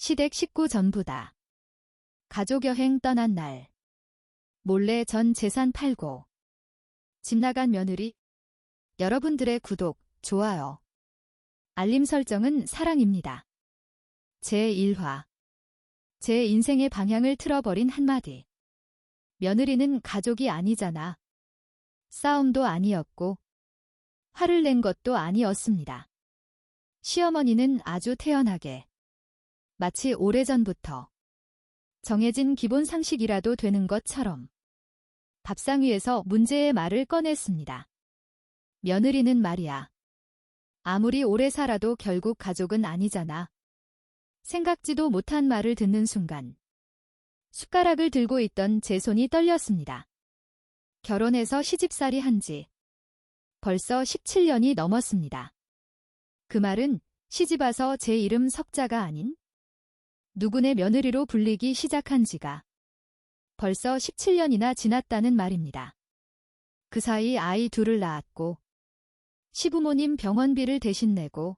시댁 식구 전부 다 가족여행 떠난 날. 몰래 전 재산 팔고 집 나간 며느리. 여러분들의 구독, 좋아요, 알림 설정은 사랑입니다. 제1화. 제 인생의 방향을 틀어버린 한마디. 며느리는 가족이 아니잖아. 싸움도 아니었고 화를 낸 것도 아니었습니다. 시어머니는 아주 태연하게, 마치 오래전부터 정해진 기본 상식이라도 되는 것처럼 밥상 위에서 문제의 말을 꺼냈습니다. 며느리는 말이야, 아무리 오래 살아도 결국 가족은 아니잖아. 생각지도 못한 말을 듣는 순간 숟가락을 들고 있던 제 손이 떨렸습니다. 결혼해서 시집살이 한 지 벌써 17년이 넘었습니다. 그 말은 시집 와서 제 이름 석자가 아닌 누구네 며느리로 불리기 시작한 지가 벌써 17년이나 지났다는 말입니다. 그 사이 아이 둘을 낳았고 시부모님 병원비를 대신 내고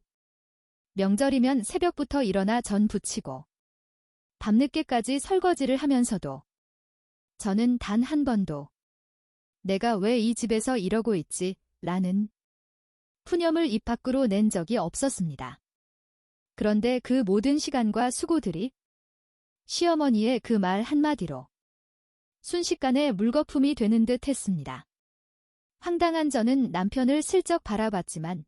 명절이면 새벽부터 일어나 전 부치고 밤늦게까지 설거지를 하면서도 저는 단 한 번도 내가 왜 이 집에서 이러고 있지? 라는 푸념을 입 밖으로 낸 적이 없었습니다. 그런데 그 모든 시간과 수고들이 시어머니의 그 말 한마디로 순식간에 물거품이 되는 듯 했습니다. 황당한 저는 남편을 슬쩍 바라봤지만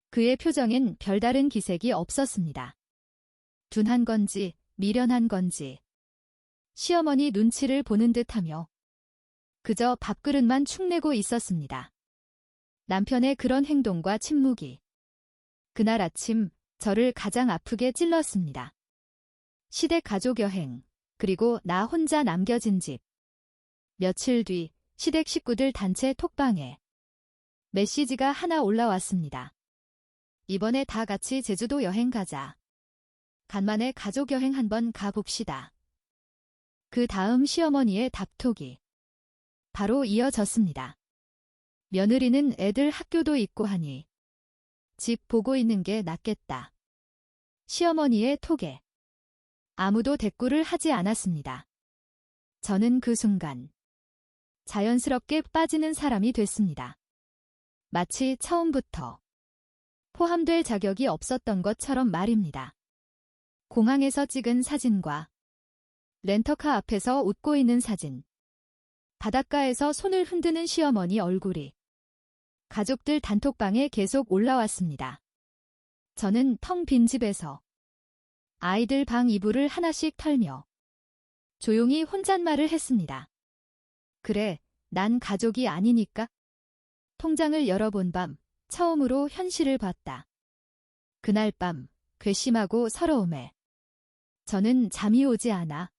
그의 표정엔 별다른 기색이 없었습니다. 둔한 건지 미련한 건지 시어머니 눈치를 보는 듯하며 그저 밥그릇만 축내고 있었습니다. 남편의 그런 행동과 침묵이 그날 아침 저를 가장 아프게 찔렀습니다. 시댁 가족여행, 그리고 나 혼자 남겨진 집. 며칠 뒤 시댁 식구들 단체 톡방에 메시지가 하나 올라왔습니다. 이번에 다 같이 제주도 여행 가자. 간만에 가족여행 한번 가봅시다. 그 다음 시어머니의 답톡이 바로 이어졌습니다. 며느리는 애들 학교도 있고 하니 집 보고 있는 게 낫겠다. 시어머니의 톡에 아무도 대꾸를 하지 않았습니다. 저는 그 순간 자연스럽게 빠지는 사람이 됐습니다. 마치 처음부터 포함될 자격이 없었던 것처럼 말입니다. 공항에서 찍은 사진과 렌터카 앞에서 웃고 있는 사진, 바닷가에서 손을 흔드는 시어머니 얼굴이 가족들 단톡방에 계속 올라왔습니다. 저는 텅 빈 집에서 아이들 방 이불을 하나씩 털며 조용히 혼잣말을 했습니다. 그래, 난 가족이 아니니까. 통장을 열어본 밤 처음으로 현실을 봤다. 그날 밤 괘씸하고 서러움에 저는 잠이 오지 않아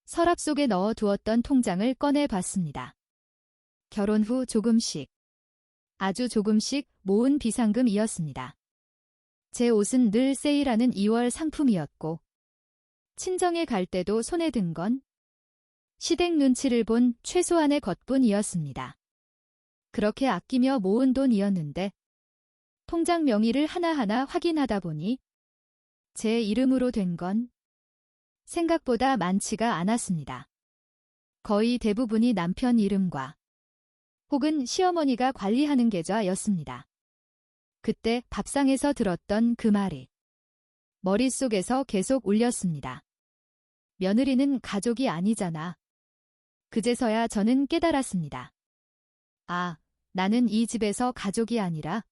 서랍 속에 넣어두었던 통장을 꺼내봤습니다. 결혼 후 조금씩, 아주 조금씩 모은 비상금이었습니다. 제 옷은 늘 세일하는 2월 상품이었고 친정에 갈 때도 손에 든 건 시댁 눈치를 본 최소한의 것뿐이었습니다. 그렇게 아끼며 모은 돈이었는데 통장 명의를 하나하나 확인하다 보니 제 이름으로 된 건 생각보다 많지가 않았습니다. 거의 대부분이 남편 이름과 혹은 시어머니가 관리하는 계좌였습니다. 그때 밥상에서 들었던 그 말이 머릿속에서 계속 울렸습니다. 며느리는 가족이 아니잖아. 그제서야 저는 깨달았습니다. 아, 나는 이 집에서 가족이 아니라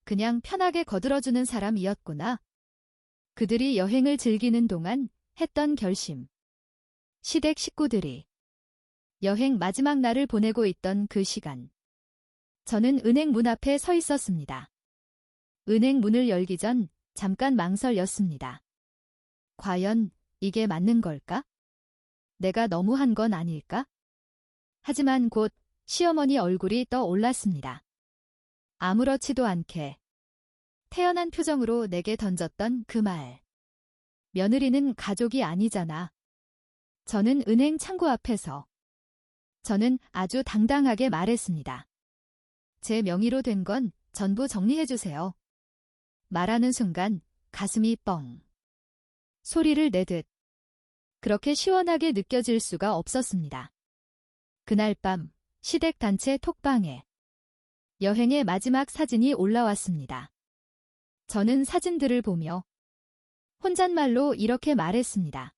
그냥 편하게 거들어주는 사람이었구나. 그들이 여행을 즐기는 동안 했던 결심. 시댁 식구들이 여행 마지막 날을 보내고 있던 그 시간. 저는 은행 문 앞에 서 있었습니다. 은행 문을 열기 전 잠깐 망설였습니다. 과연 이게 맞는 걸까? 내가 너무한 건 아닐까? 하지만 곧 시어머니 얼굴이 떠올랐습니다. 아무렇지도 않게 태연한 표정으로 내게 던졌던 그 말. 며느리는 가족이 아니잖아. 저는 은행 창구 앞에서 저는 아주 당당하게 말했습니다. 제 명의로 된 건 전부 정리해주세요. 말하는 순간 가슴이 뻥 소리를 내듯 그렇게 시원하게 느껴질 수가 없었습니다. 그날 밤 시댁 단체 톡방에 여행의 마지막 사진이 올라왔습니다. 저는 사진들을 보며 혼잣말로 이렇게 말했습니다.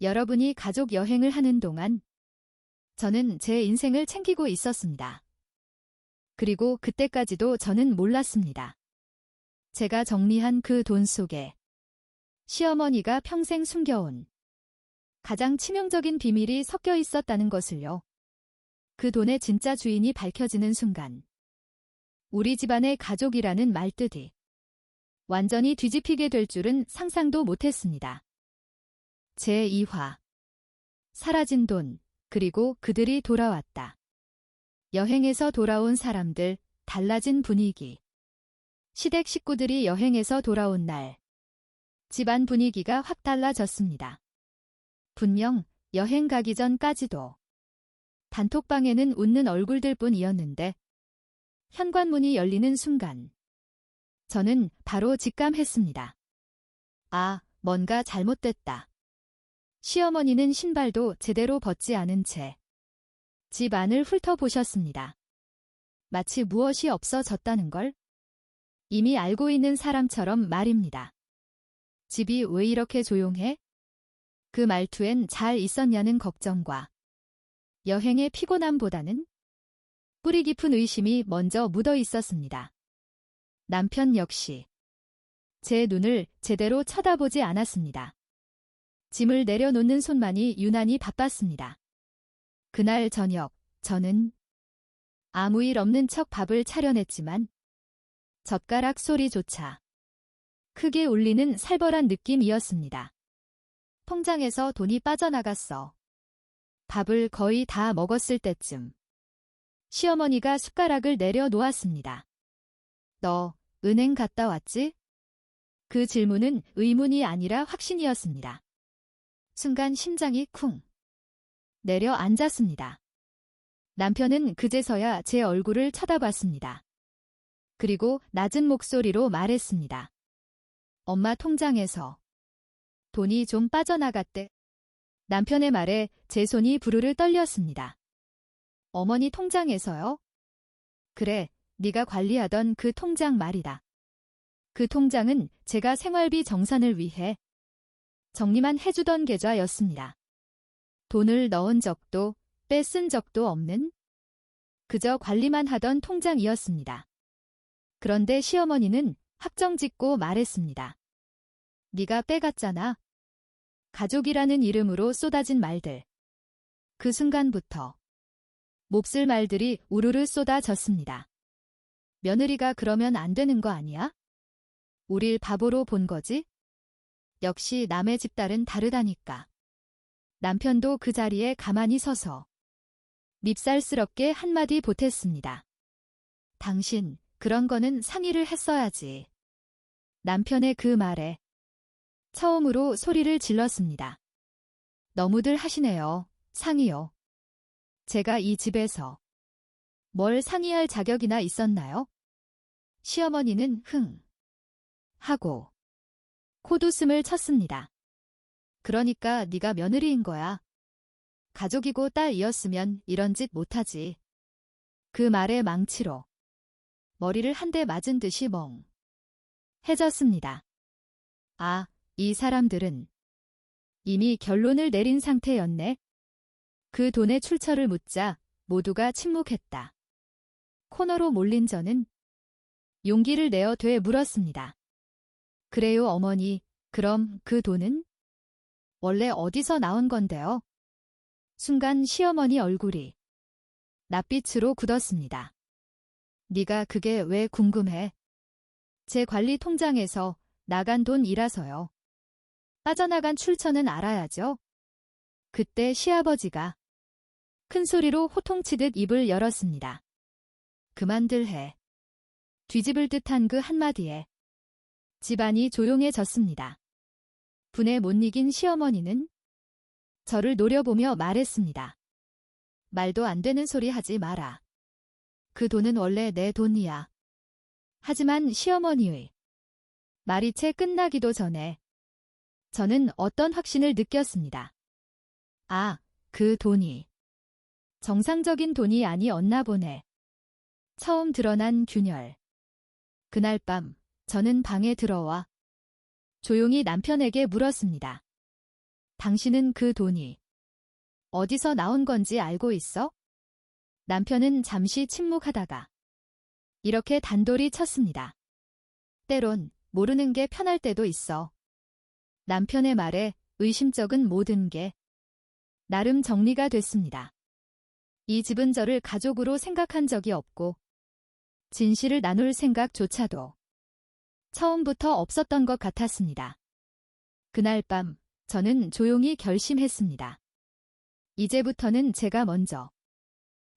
여러분이 가족 여행을 하는 동안 저는 제 인생을 챙기고 있었습니다. 그리고 그때까지도 저는 몰랐습니다. 제가 정리한 그 돈 속에 시어머니가 평생 숨겨온 가장 치명적인 비밀이 섞여 있었다는 것을요. 그 돈의 진짜 주인이 밝혀지는 순간 우리 집안의 가족이라는 말뜻이 완전히 뒤집히게 될 줄은 상상도 못했습니다. 제2화 사라진 돈, 그리고 그들이 돌아왔다. 여행에서 돌아온 사람들, 달라진 분위기. 시댁 식구들이 여행에서 돌아온 날, 집안 분위기가 확 달라졌습니다. 분명 여행 가기 전까지도 단톡방에는 웃는 얼굴들 뿐이었는데 현관문이 열리는 순간 저는 바로 직감했습니다. 아, 뭔가 잘못됐다. 시어머니는 신발도 제대로 벗지 않은 채 집 안을 훑어보셨습니다. 마치 무엇이 없어졌다는 걸 이미 알고 있는 사람처럼 말입니다. 집이 왜 이렇게 조용해? 그 말투엔 잘 있었냐는 걱정과 여행의 피곤함보다는 뿌리 깊은 의심이 먼저 묻어 있었습니다. 남편 역시 제 눈을 제대로 쳐다보지 않았습니다. 짐을 내려놓는 손만이 유난히 바빴습니다. 그날 저녁 저는 아무 일 없는 척 밥을 차려냈지만 젓가락 소리조차 크게 울리는 살벌한 느낌이었습니다. 통장에서 돈이 빠져나갔어. 밥을 거의 다 먹었을 때쯤 시어머니가 숟가락을 내려놓았습니다. 너 은행 갔다 왔지? 그 질문은 의문이 아니라 확신이었습니다. 순간 심장이 쿵 내려앉았습니다. 남편은 그제서야 제 얼굴을 쳐다봤습니다. 그리고 낮은 목소리로 말했습니다. 엄마 통장에서 돈이 좀 빠져나갔대. 남편의 말에 제 손이 부르르 떨렸습니다. 어머니 통장에서요? 그래, 네가 관리하던 그 통장 말이다. 그 통장은 제가 생활비 정산을 위해 정리만 해주던 계좌였습니다. 돈을 넣은 적도 뺏은 적도 없는 그저 관리만 하던 통장이었습니다. 그런데 시어머니는 확정짓고 말했습니다. 네가 빼갔잖아. 가족이라는 이름으로 쏟아진 말들. 그 순간부터 몹쓸 말들이 우르르 쏟아졌습니다. 며느리가 그러면 안 되는 거 아니야? 우릴 바보로 본 거지? 역시 남의 집 딸은 다르다니까. 남편도 그 자리에 가만히 서서 밉살스럽게 한마디 보탰습니다. 당신, 그런 거는 상의를 했어야지. 남편의 그 말에 처음으로 소리를 질렀습니다. 너무들 하시네요. 상의요. 제가 이 집에서 뭘 상의할 자격이나 있었나요? 시어머니는 흥 하고 콧웃음을 쳤습니다. 그러니까 네가 며느리인 거야. 가족이고 딸이었으면 이런 짓 못하지. 그 말에 망치로 머리를 한 대 맞은 듯이 멍해졌습니다. 아, 이 사람들은 이미 결론을 내린 상태였네. 그 돈의 출처를 묻자 모두가 침묵했다. 코너로 몰린 저는 용기를 내어 되물었습니다. 그래요, 어머니. 그럼 그 돈은 원래 어디서 나온 건데요? 순간 시어머니 얼굴이 낯빛으로 굳었습니다. 네가 그게 왜 궁금해? 제 관리 통장에서 나간 돈이라서요. 빠져나간 출처는 알아야죠. 그때 시아버지가 큰 소리로 호통치듯 입을 열었습니다. 그만들 해. 뒤집을 듯한 그 한마디에 집안이 조용해졌습니다. 분에 못 이긴 시어머니는 저를 노려보며 말했습니다. 말도 안 되는 소리 하지 마라. 그 돈은 원래 내 돈이야. 하지만 시어머니의 말이 채 끝나기도 전에 저는 어떤 확신을 느꼈습니다. 아, 그 돈이 정상적인 돈이 아니었나 보네. 처음 드러난 균열. 그날 밤 저는 방에 들어와 조용히 남편에게 물었습니다. 당신은 그 돈이 어디서 나온 건지 알고 있어? 남편은 잠시 침묵하다가 이렇게 단돌이 쳤습니다. 때론 모르는 게 편할 때도 있어. 남편의 말에 의심쩍은 모든 게 나름 정리가 됐습니다. 이 집은 저를 가족으로 생각한 적이 없고 진실을 나눌 생각조차도 처음부터 없었던 것 같았습니다. 그날 밤 저는 조용히 결심했습니다. 이제부터는 제가 먼저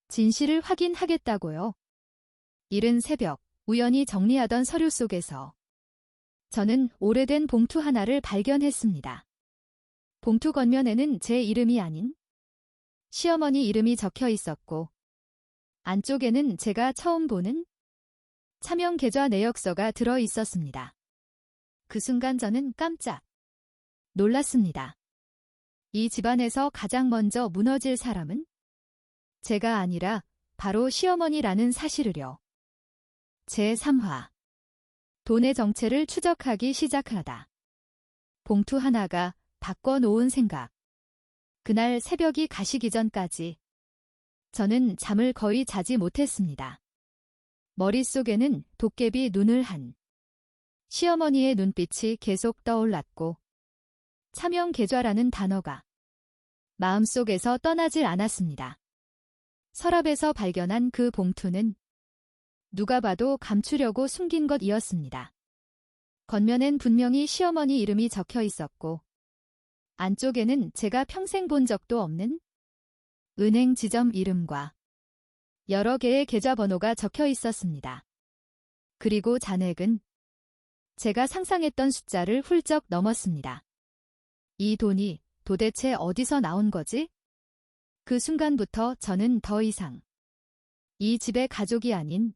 진실을 확인하겠다고요. 이른 새벽 우연히 정리하던 서류 속에서 저는 오래된 봉투 하나를 발견했습니다. 봉투 겉면에는 제 이름이 아닌 시어머니 이름이 적혀 있었고 안쪽에는 제가 처음 보는 차명 계좌 내역서가 들어 있었습니다. 그 순간 저는 깜짝 놀랐습니다. 이 집안에서 가장 먼저 무너질 사람은 제가 아니라 바로 시어머니라는 사실을요. 제3화 돈의 정체를 추적하기 시작하다. 봉투 하나가 바꿔놓은 생각. 그날 새벽이 가시기 전까지 저는 잠을 거의 자지 못했습니다. 머릿속에는 도깨비 눈을 한 시어머니의 눈빛이 계속 떠올랐고 차명 계좌라는 단어가 마음속에서 떠나질 않았습니다. 서랍에서 발견한 그 봉투는 누가 봐도 감추려고 숨긴 것이었습니다. 겉면엔 분명히 시어머니 이름이 적혀 있었고 안쪽에는 제가 평생 본 적도 없는 은행 지점 이름과 여러 개의 계좌번호가 적혀 있었습니다. 그리고 잔액은 제가 상상했던 숫자를 훌쩍 넘었습니다. 이 돈이 도대체 어디서 나온 거지? 그 순간부터 저는 더 이상 이 집의 가족이 아닌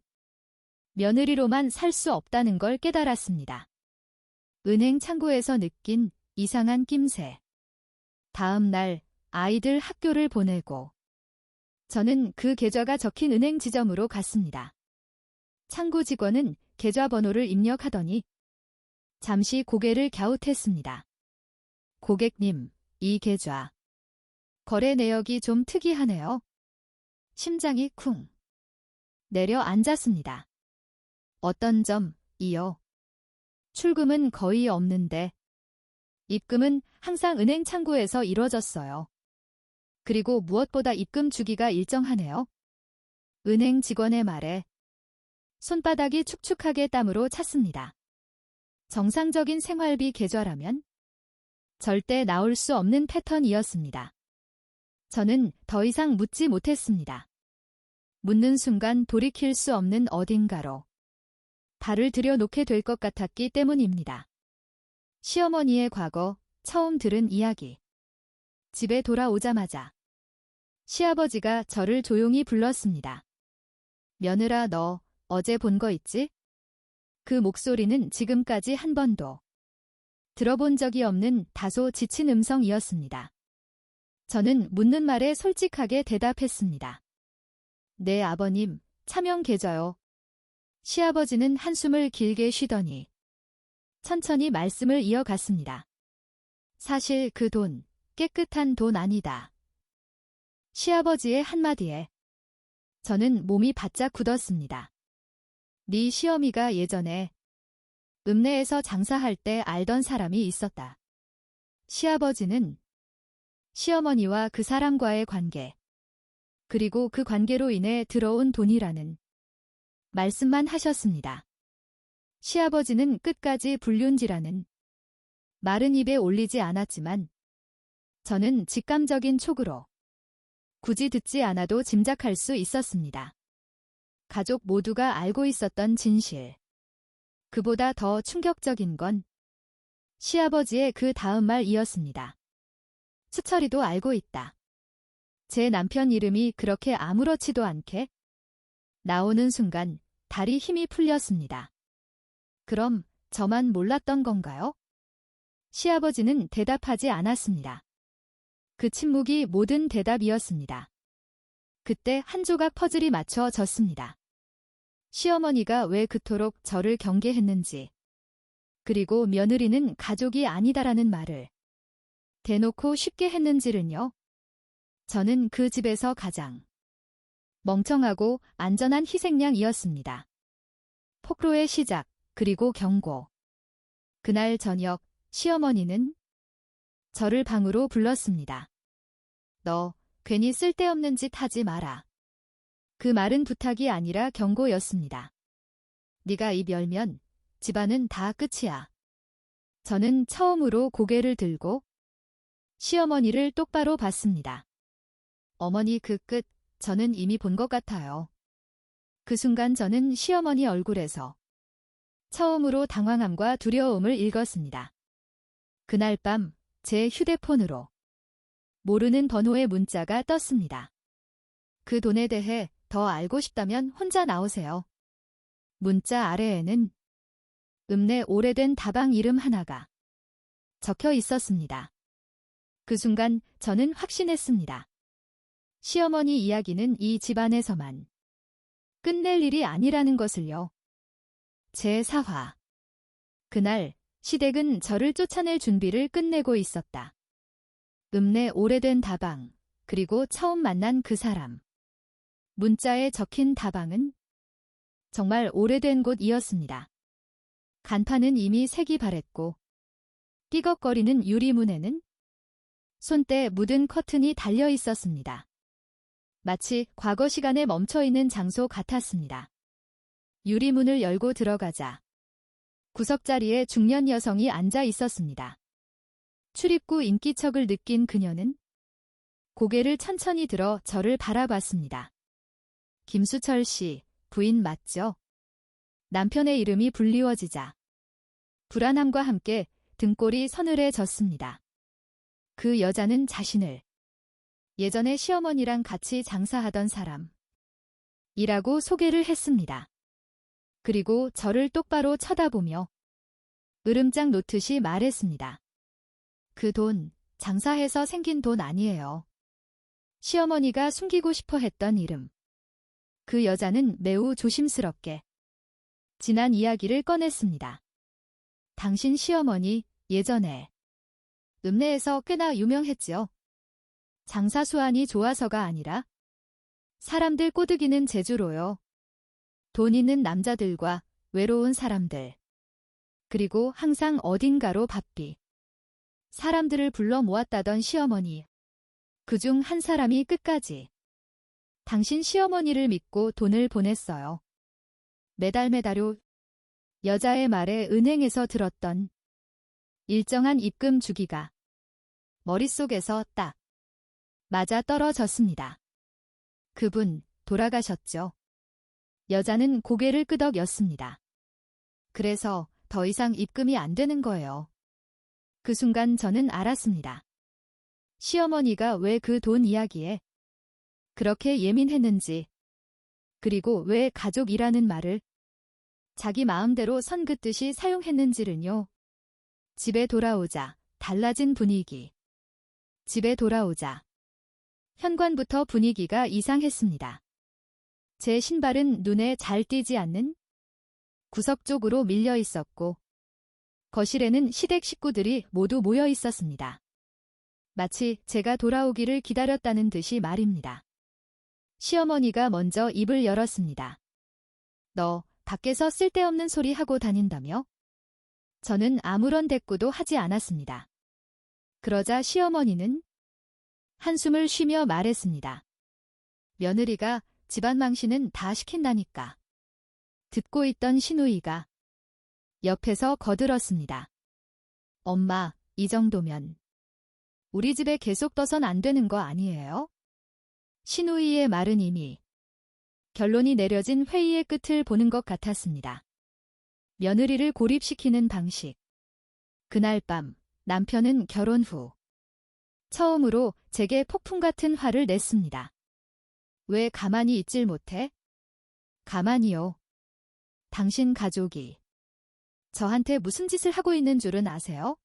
며느리로만 살 수 없다는 걸 깨달았습니다. 은행 창구에서 느낀 이상한 낌새. 다음 날 아이들 학교를 보내고 저는 그 계좌가 적힌 은행 지점으로 갔습니다. 창구 직원은 계좌번호를 입력하더니 잠시 고개를 갸웃했습니다. 고객님, 이 계좌 거래 내역이 좀 특이하네요. 심장이 쿵 내려앉았습니다. 어떤 점이요? 출금은 거의 없는데 입금은 항상 은행 창구에서 이루어졌어요. 그리고 무엇보다 입금 주기가 일정하네요. 은행 직원의 말에 손바닥이 축축하게 땀으로 찼습니다. 정상적인 생활비 계좌라면 절대 나올 수 없는 패턴이었습니다. 저는 더 이상 묻지 못했습니다. 묻는 순간 돌이킬 수 없는 어딘가로 발을 들여놓게 될 것 같았기 때문입니다. 시어머니의 과거, 처음 들은 이야기. 집에 돌아오자마자 시아버지가 저를 조용히 불렀습니다. 며느라, 너 어제 본 거 있지? 그 목소리는 지금까지 한 번도 들어본 적이 없는 다소 지친 음성이었습니다. 저는 묻는 말에 솔직하게 대답했습니다. 네, 아버님, 차명 계좌요. 시아버지는 한숨을 길게 쉬더니 천천히 말씀을 이어갔습니다. 사실 그 돈, 깨끗한 돈 아니다. 시아버지의 한마디에 저는 몸이 바짝 굳었습니다. 네 시어미가 예전에 읍내에서 장사할 때 알던 사람이 있었다. 시아버지는 시어머니와 그 사람과의 관계, 그리고 그 관계로 인해 들어온 돈이라는 말씀만 하셨습니다. 시아버지는 끝까지 불륜지라는 말은 입에 올리지 않았지만 저는 직감적인 촉으로 굳이 듣지 않아도 짐작할 수 있었습니다. 가족 모두가 알고 있었던 진실. 그보다 더 충격적인 건 시아버지의 그 다음 말이었습니다. 수철이도 알고 있다. 제 남편 이름이 그렇게 아무렇지도 않게 나오는 순간 다리 힘이 풀렸습니다. 그럼 저만 몰랐던 건가요? 시아버지는 대답하지 않았습니다. 그 침묵이 모든 대답이었습니다. 그때 한 조각 퍼즐이 맞춰졌습니다. 시어머니가 왜 그토록 저를 경계했는지, 그리고 며느리는 가족이 아니다라는 말을 대놓고 쉽게 했는지를요. 저는 그 집에서 가장 멍청하고 안전한 희생양이었습니다. 폭로의 시작, 그리고 경고. 그날 저녁, 시어머니는 저를 방으로 불렀습니다. 너, 괜히 쓸데없는 짓 하지 마라. 그 말은 부탁이 아니라 경고였습니다. 네가 입 열면 집안은 다 끝이야. 저는 처음으로 고개를 들고 시어머니를 똑바로 봤습니다. 어머니 그 끝, 저는 이미 본 것 같아요. 그 순간 저는 시어머니 얼굴에서 처음으로 당황함과 두려움을 읽었습니다. 그날 밤 제 휴대폰으로 모르는 번호의 문자가 떴습니다. 그 돈에 대해 더 알고 싶다면 혼자 나오세요. 문자 아래에는 읍내 오래된 다방 이름 하나가 적혀 있었습니다. 그 순간 저는 확신했습니다. 시어머니 이야기는 이 집안에서만 끝낼 일이 아니라는 것을요. 제4화. 그날 시댁은 저를 쫓아낼 준비를 끝내고 있었다. 읍내 오래된 다방, 그리고 처음 만난 그 사람. 문자에 적힌 다방은 정말 오래된 곳이었습니다. 간판은 이미 색이 바랬고 삐걱거리는 유리문에는 손때 묻은 커튼이 달려 있었습니다. 마치 과거 시간에 멈춰있는 장소 같았습니다. 유리문을 열고 들어가자 구석자리에 중년 여성이 앉아 있었습니다. 출입구 인기척을 느낀 그녀는 고개를 천천히 들어 저를 바라봤습니다. 김수철 씨, 부인 맞죠? 남편의 이름이 불리워지자 불안함과 함께 등골이 서늘해졌습니다. 그 여자는 자신을 예전에 시어머니랑 같이 장사하던 사람이라고 소개를 했습니다. 그리고 저를 똑바로 쳐다보며 으름장 놓듯이 말했습니다. 그 돈, 장사해서 생긴 돈 아니에요. 시어머니가 숨기고 싶어 했던 이름. 그 여자는 매우 조심스럽게 지난 이야기를 꺼냈습니다. 당신 시어머니 예전에 읍내에서 꽤나 유명했지요. 장사 수완이 좋아서가 아니라 사람들 꼬드기는 재주로요. 돈 있는 남자들과 외로운 사람들, 그리고 항상 어딘가로 바삐 사람들을 불러 모았다던 시어머니. 그중 한 사람이 끝까지 당신 시어머니를 믿고 돈을 보냈어요. 매달 여자의 말에 은행에서 들었던 일정한 입금 주기가 머릿속에서 딱 맞아 떨어졌습니다. 그분 돌아가셨죠. 여자는 고개를 끄덕였습니다. 그래서 더 이상 입금이 안 되는 거예요. 그 순간 저는 알았습니다. 시어머니가 왜 그 돈 이야기에 그렇게 예민했는지, 그리고 왜 가족이라는 말을 자기 마음대로 선 긋듯이 사용했는지는요. 집에 돌아오자 달라진 분위기. 집에 돌아오자 현관부터 분위기가 이상했습니다. 제 신발은 눈에 잘 띄지 않는 구석 쪽으로 밀려 있었고 거실에는 시댁 식구들이 모두 모여 있었습니다. 마치 제가 돌아오기를 기다렸다는 듯이 말입니다. 시어머니가 먼저 입을 열었습니다. 너 밖에서 쓸데없는 소리 하고 다닌다며? 저는 아무런 대꾸도 하지 않았습니다. 그러자 시어머니는 한숨을 쉬며 말했습니다. 며느리가 집안 망신은 다 시킨다니까. 듣고 있던 시누이가 옆에서 거들었습니다. 엄마, 이 정도면 우리 집에 계속 떠선 안 되는 거 아니에요? 시누이의 말은 이미 결론이 내려진 회의의 끝을 보는 것 같았습니다. 며느리를 고립시키는 방식. 그날 밤 남편은 결혼 후 처음으로 제게 폭풍 같은 화를 냈습니다. 왜 가만히 있질 못해? 가만히요. 당신 가족이 저한테 무슨 짓을 하고 있는 줄은 아세요?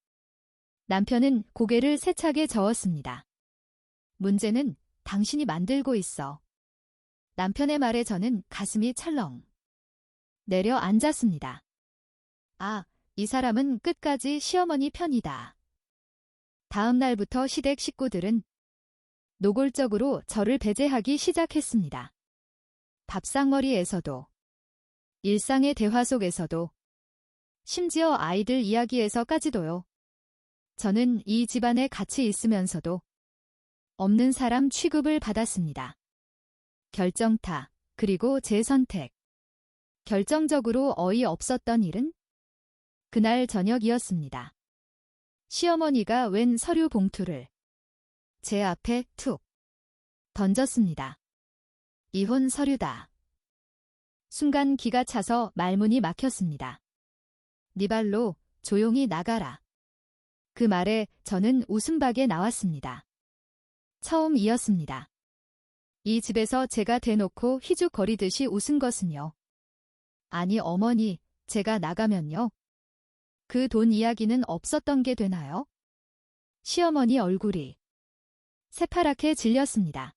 남편은 고개를 세차게 저었습니다. 문제는 당신이 만들고 있어. 남편의 말에 저는 가슴이 철렁 내려앉았습니다. 아, 이 사람은 끝까지 시어머니 편이다. 다음 날부터 시댁 식구들은 노골적으로 저를 배제하기 시작했습니다. 밥상머리에서도, 일상의 대화 속에서도, 심지어 아이들 이야기에서까지도요. 저는 이 집안에 같이 있으면서도 없는 사람 취급을 받았습니다. 결정타, 그리고 제 선택. 결정적으로 어이없었던 일은 그날 저녁이었습니다. 시어머니가 웬 서류 봉투를 제 앞에 툭 던졌습니다. 이혼 서류다. 순간 기가 차서 말문이 막혔습니다. 네 발로 조용히 나가라. 그 말에 저는 웃음박에 나왔습니다. 처음이었습니다. 이 집에서 제가 대놓고 희죽거리듯이 웃은 것은요. 아니 어머니, 제가 나가면요. 그 돈 이야기는 없었던 게 되나요? 시어머니 얼굴이 새파랗게 질렸습니다.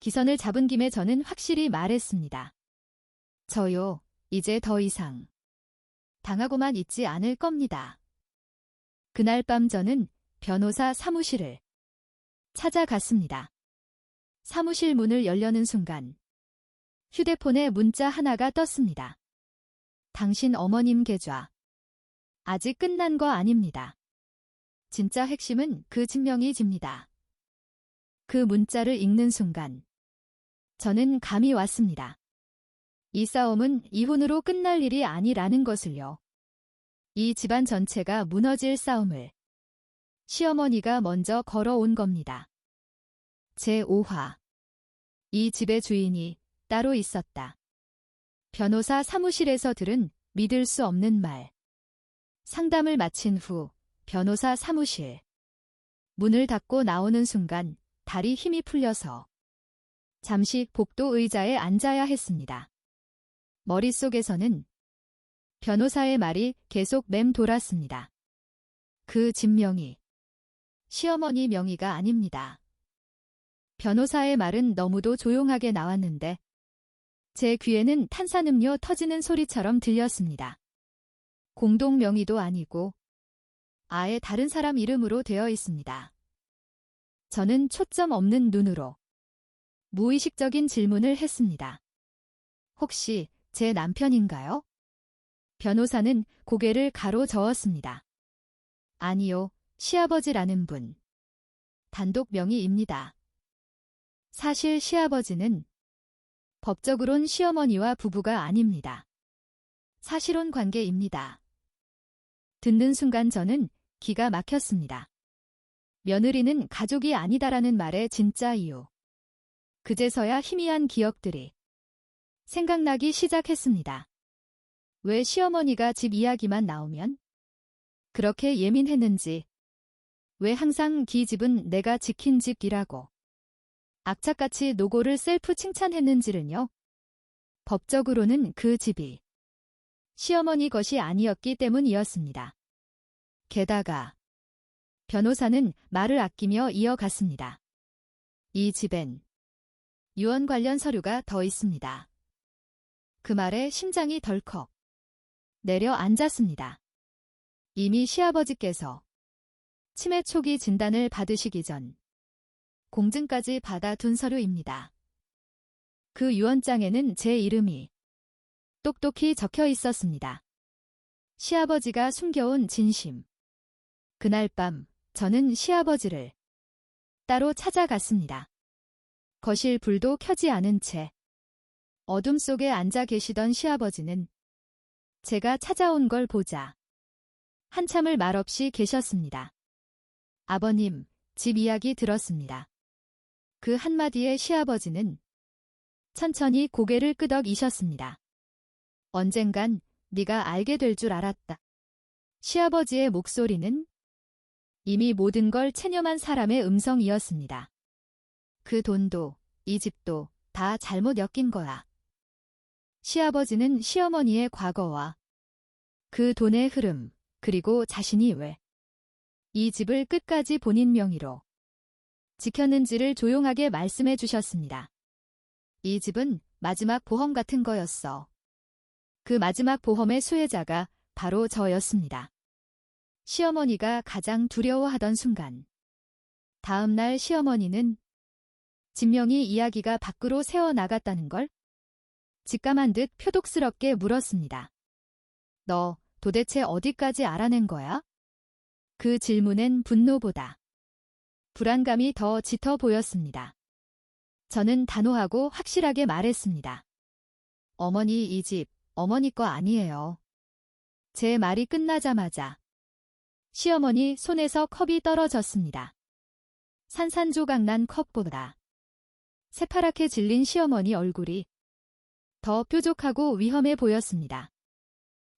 기선을 잡은 김에 저는 확실히 말했습니다. 저요, 이제 더 이상 당하고만 있지 않을 겁니다. 그날 밤 저는 변호사 사무실을 찾아갔습니다. 사무실 문을 열려는 순간 휴대폰에 문자 하나가 떴습니다. 당신 어머님 계좌. 아직 끝난 거 아닙니다. 진짜 핵심은 그 증명이집니다. 그 문자를 읽는 순간 저는 감이 왔습니다. 이 싸움은 이혼으로 끝날 일이 아니라는 것을요. 이 집안 전체가 무너질 싸움을 시어머니가 먼저 걸어온 겁니다. 제5화. 이 집의 주인이 따로 있었다. 변호사 사무실에서 들은 믿을 수 없는 말. 상담을 마친 후 변호사 사무실. 문을 닫고 나오는 순간 다리 힘이 풀려서 잠시 복도 의자에 앉아야 했습니다. 머릿속에서는 변호사의 말이 계속 맴돌았습니다. 그 진명이 시어머니 명의가 아닙니다. 변호사의 말은 너무도 조용하게 나왔는데 제 귀에는 탄산음료 터지는 소리처럼 들렸습니다. 공동 명의도 아니고 아예 다른 사람 이름으로 되어 있습니다. 저는 초점 없는 눈으로 무의식적인 질문을 했습니다. 혹시 제 남편인가요? 변호사는 고개를 가로저었습니다. 아니요, 시아버지라는 분. 단독 명의입니다. 사실 시아버지는 법적으론 시어머니와 부부가 아닙니다. 사실혼 관계입니다. 듣는 순간 저는 기가 막혔습니다. 며느리는 가족이 아니다라는 말의 진짜 이유. 그제서야 희미한 기억들이 생각나기 시작했습니다. 왜 시어머니가 집 이야기만 나오면 그렇게 예민했는지, 왜 항상 기 집은 내가 지킨 집이라고 악착같이 노고를 셀프 칭찬했는지는요. 법적으로는 그 집이 시어머니 것이 아니었기 때문이었습니다. 게다가 변호사는 말을 아끼며 이어갔습니다. 이 집엔 유언 관련 서류가 더 있습니다. 그 말에 심장이 덜컥 내려앉았습니다. 이미 시아버지께서 치매 초기 진단을 받으시기 전 공증까지 받아둔 서류입니다. 그 유언장에는 제 이름이 똑똑히 적혀 있었습니다. 시아버지가 숨겨온 진심. 그날 밤 저는 시아버지를 따로 찾아갔습니다. 거실 불도 켜지 않은 채 어둠 속에 앉아 계시던 시아버지는 제가 찾아온 걸 보자 한참을 말없이 계셨습니다. 아버님, 집 이야기 들었습니다. 그 한마디에 시아버지는 천천히 고개를 끄덕이셨습니다. 언젠간 네가 알게 될 줄 알았다. 시아버지의 목소리는 이미 모든 걸 체념한 사람의 음성이었습니다. 그 돈도 이 집도 다 잘못 엮인 거야. 시아버지는 시어머니의 과거와 그 돈의 흐름, 그리고 자신이 왜 이 집을 끝까지 본인 명의로 지켰는지를 조용하게 말씀해 주셨습니다. 이 집은 마지막 보험 같은 거였어. 그 마지막 보험의 수혜자가 바로 저였습니다. 시어머니가 가장 두려워하던 순간. 다음 날 시어머니는 진명이 이야기가 밖으로 새어나갔다는 걸 직감한 듯 표독스럽게 물었습니다. 너 도대체 어디까지 알아낸 거야? 그 질문엔 분노보다 불안감이 더 짙어 보였습니다. 저는 단호하고 확실하게 말했습니다. 어머니, 이 집 어머니 거 아니에요. 제 말이 끝나자마자 시어머니 손에서 컵이 떨어졌습니다. 산산조각난 컵보다 새파랗게 질린 시어머니 얼굴이 더 뾰족하고 위험해 보였습니다.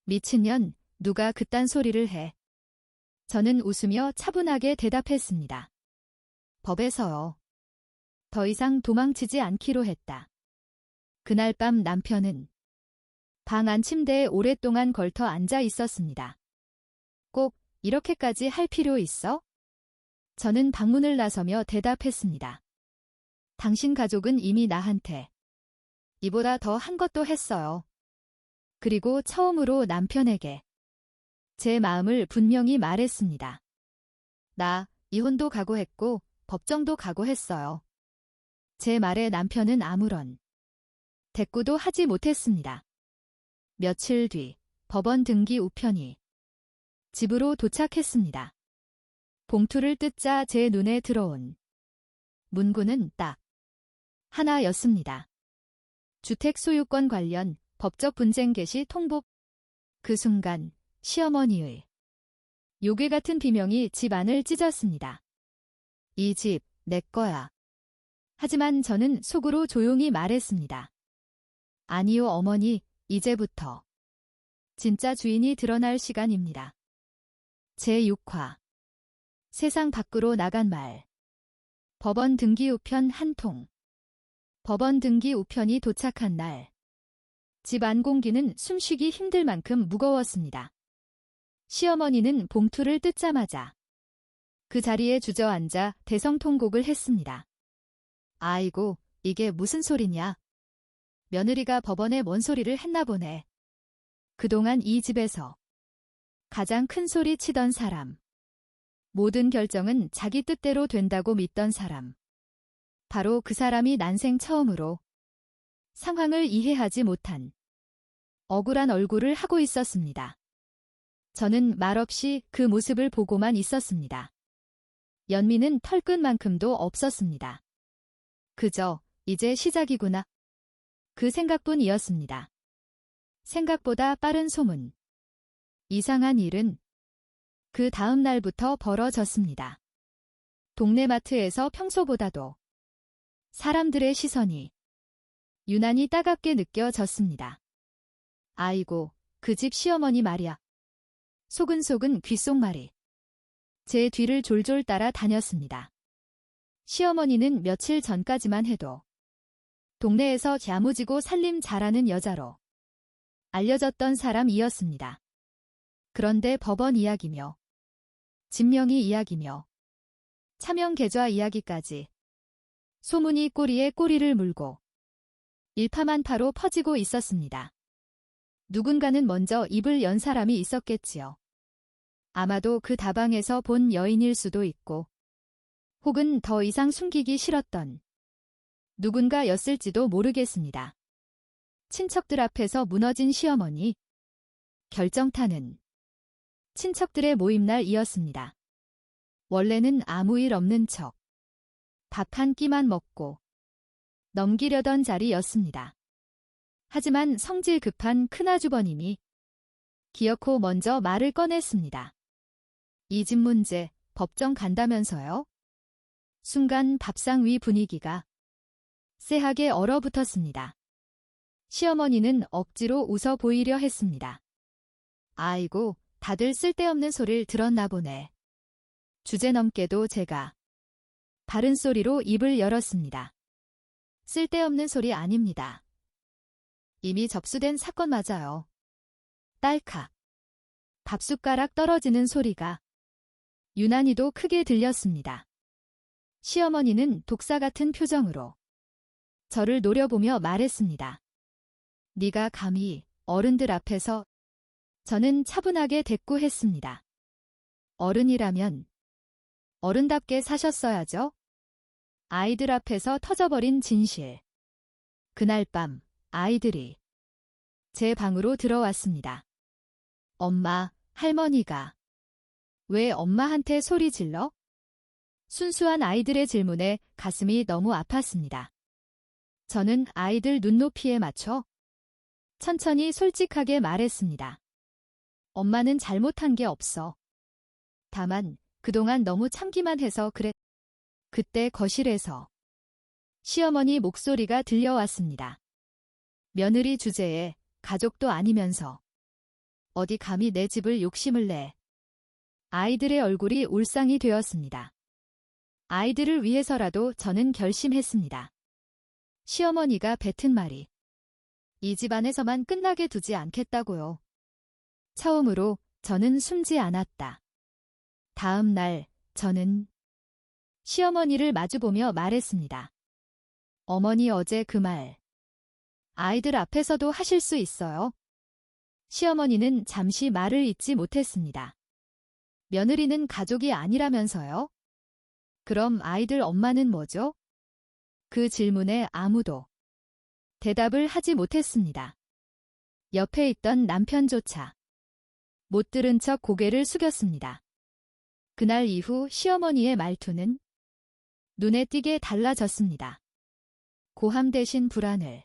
미친년, 누가 그딴 소리를 해. 저는 웃으며 차분하게 대답했습니다. 법에서요. 더 이상 도망치지 않기로 했다. 그날 밤 남편은 방 안 침대에 오랫동안 걸터 앉아 있었습니다. 꼭 이렇게까지 할 필요 있어? 저는 방문을 나서며 대답했습니다. 당신 가족은 이미 나한테 이보다 더 한 것도 했어요. 그리고 처음으로 남편에게 제 마음을 분명히 말했습니다. 나 이혼도 각오했고 법정도 각오했어요. 제 말에 남편은 아무런 대꾸도 하지 못했습니다. 며칠 뒤 법원 등기 우편이 집으로 도착했습니다. 봉투를 뜯자 제 눈에 들어온 문구는 딱 하나였습니다. 주택 소유권 관련 법적 분쟁 개시 통보. 그 순간 시어머니의 요괴 같은 비명이 집 안을 찢었습니다. 이 집 내 거야. 하지만 저는 속으로 조용히 말했습니다. 아니요, 어머니, 이제부터 진짜 주인이 드러날 시간입니다. 제6화 세상 밖으로 나간 말. 법원 등기 우편 한 통. 법원 등기 우편이 도착한 날. 집 안 공기는 숨쉬기 힘들 만큼 무거웠습니다. 시어머니는 봉투를 뜯자마자 그 자리에 주저앉아 대성통곡을 했습니다. 아이고, 이게 무슨 소리냐. 며느리가 법원에 뭔 소리를 했나 보네. 그동안 이 집에서 가장 큰 소리 치던 사람. 모든 결정은 자기 뜻대로 된다고 믿던 사람. 바로 그 사람이 난생 처음으로 상황을 이해하지 못한 억울한 얼굴을 하고 있었습니다. 저는 말없이 그 모습을 보고만 있었습니다. 연민은 털끝만큼도 없었습니다. 그저 이제 시작이구나. 그 생각뿐이었습니다. 생각보다 빠른 소문. 이상한 일은 그 다음 날부터 벌어졌습니다. 동네 마트에서 평소보다도 사람들의 시선이 유난히 따갑게 느껴졌습니다. 아이고, 그 집 시어머니 말이야. 소근소근 귓속말이 제 뒤를 졸졸 따라 다녔습니다. 시어머니는 며칠 전까지만 해도 동네에서 야무지고 살림 잘하는 여자로 알려졌던 사람이었습니다. 그런데 법원 이야기며 진명이 이야기며 차명 계좌 이야기까지 소문이 꼬리에 꼬리를 물고 일파만파로 퍼지고 있었습니다. 누군가는 먼저 입을 연 사람이 있었겠지요. 아마도 그 다방에서 본 여인일 수도 있고 혹은 더 이상 숨기기 싫었던 누군가였을지도 모르겠습니다. 친척들 앞에서 무너진 시어머니. 결정타는 친척들의 모임날이었습니다. 원래는 아무 일 없는 척 밥 한 끼만 먹고 넘기려던 자리였습니다. 하지만 성질 급한 큰아주버님이 기어코 먼저 말을 꺼냈습니다. 이 집 문제 법정 간다면서요? 순간 밥상 위 분위기가 쎄하게 얼어붙었습니다. 시어머니는 억지로 웃어 보이려 했습니다. 아이고, 다들 쓸데없는 소리를 들었나 보네. 주제넘게도 제가 바른 소리로 입을 열었습니다. 쓸데없는 소리 아닙니다. 이미 접수된 사건 맞아요. 딸칵. 밥숟가락 떨어지는 소리가 유난히도 크게 들렸습니다. 시어머니는 독사 같은 표정으로 저를 노려보며 말했습니다. 네가 감히 어른들 앞에서. 저는 차분하게 대꾸했습니다. 어른이라면 어른답게 사셨어야죠. 아이들 앞에서 터져버린 진실. 그날 밤 아이들이 제 방으로 들어왔습니다. 엄마, 할머니가 왜 엄마한테 소리 질러? 순수한 아이들의 질문에 가슴이 너무 아팠습니다. 저는 아이들 눈높이에 맞춰 천천히 솔직하게 말했습니다. 엄마는 잘못한 게 없어. 다만 그동안 너무 참기만 해서 그래. 그때 거실에서 시어머니 목소리가 들려왔습니다. 며느리 주제에 가족도 아니면서 어디 감히 내 집을 욕심을 내. 아이들의 얼굴이 울상이 되었습니다. 아이들을 위해서라도 저는 결심했습니다. 시어머니가 뱉은 말이 이 집안에서만 끝나게 두지 않겠다고요. 처음으로 저는 숨지 않았다. 다음 날 저는 시어머니를 마주보며 말했습니다. 어머니 어제 그 말 아이들 앞에서도 하실 수 있어요? 시어머니는 잠시 말을 잇지 못했습니다. 며느리는 가족이 아니라면서요? 그럼 아이들 엄마는 뭐죠? 그 질문에 아무도 대답을 하지 못했습니다. 옆에 있던 남편조차 못 들은 척 고개를 숙였습니다. 그날 이후 시어머니의 말투는 눈에 띄게 달라졌습니다. 고함 대신 불안을,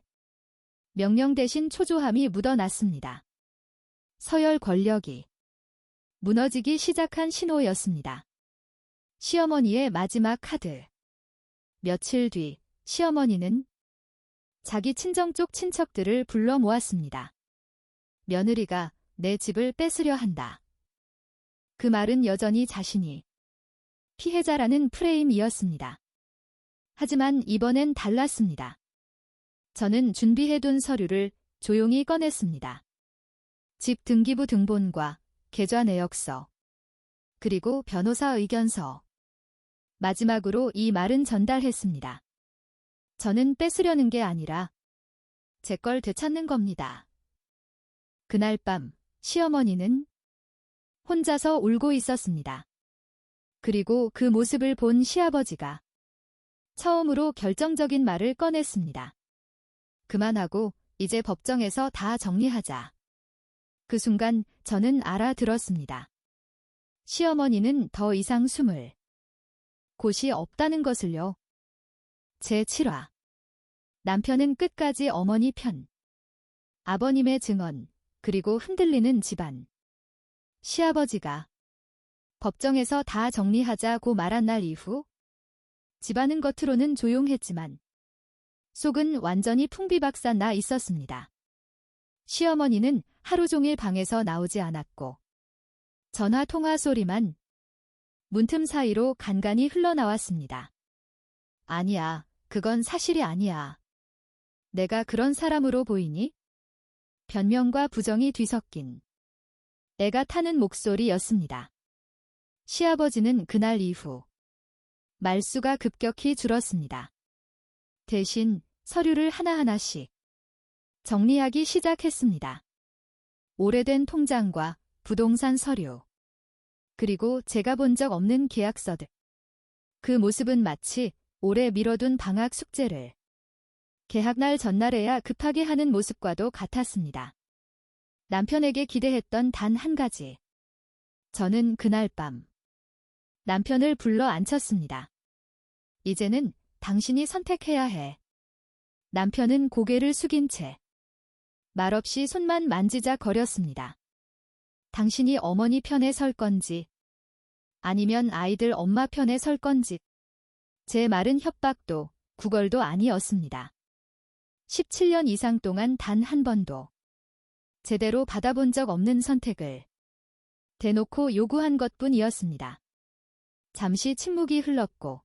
명령 대신 초조함이 묻어났습니다. 서열 권력이 무너지기 시작한 신호였습니다. 시어머니의 마지막 카드. 며칠 뒤 시어머니는 자기 친정 쪽 친척들을 불러 모았습니다. 며느리가 내 집을 뺏으려 한다. 그 말은 여전히 자신이 피해자라는 프레임이었습니다. 하지만 이번엔 달랐습니다. 저는 준비해둔 서류를 조용히 꺼냈습니다. 집 등기부 등본과 계좌 내역서, 그리고 변호사 의견서. 마지막으로 이 말은 전달했습니다. 저는 뺏으려는 게 아니라 제 걸 되찾는 겁니다. 그날 밤 시어머니는 혼자서 울고 있었습니다. 그리고 그 모습을 본 시아버지가 처음으로 결정적인 말을 꺼냈습니다. 그만하고 이제 법정에서 다 정리하자. 그 순간 저는 알아들었습니다. 시어머니는 더 이상 숨을 곳이 없다는 것을요. 제7화. 남편은 끝까지 어머니 편. 아버님의 증언, 그리고 흔들리는 집안. 시아버지가 법정에서 다 정리하자고 말한 날 이후 집안은 겉으로는 조용했지만 속은 완전히 풍비박산 나 있었습니다. 시어머니는 하루 종일 방에서 나오지 않았고 전화 통화 소리만 문틈 사이로 간간히 흘러나왔습니다. 아니야, 그건 사실이 아니야. 내가 그런 사람으로 보이니? 변명과 부정이 뒤섞인 애가 타는 목소리였습니다. 시아버지는 그날 이후 말수가 급격히 줄었습니다. 대신 서류를 하나하나씩 정리하기 시작했습니다. 오래된 통장과 부동산 서류, 그리고 제가 본 적 없는 계약서들. 그 모습은 마치 오래 미뤄둔 방학 숙제를 개학날 전날에야 급하게 하는 모습과도 같았습니다. 남편에게 기대했던 단 한 가지. 저는 그날 밤 남편을 불러 앉혔습니다. 이제는 당신이 선택해야 해. 남편은 고개를 숙인 채 말없이 손만 만지작거렸습니다. 당신이 어머니 편에 설 건지 아니면 아이들 엄마 편에 설 건지. 제 말은 협박도 구걸도 아니었습니다. 17년 이상 동안 단 한 번도 제대로 받아본 적 없는 선택을 대놓고 요구한 것뿐이었습니다. 잠시 침묵이 흘렀고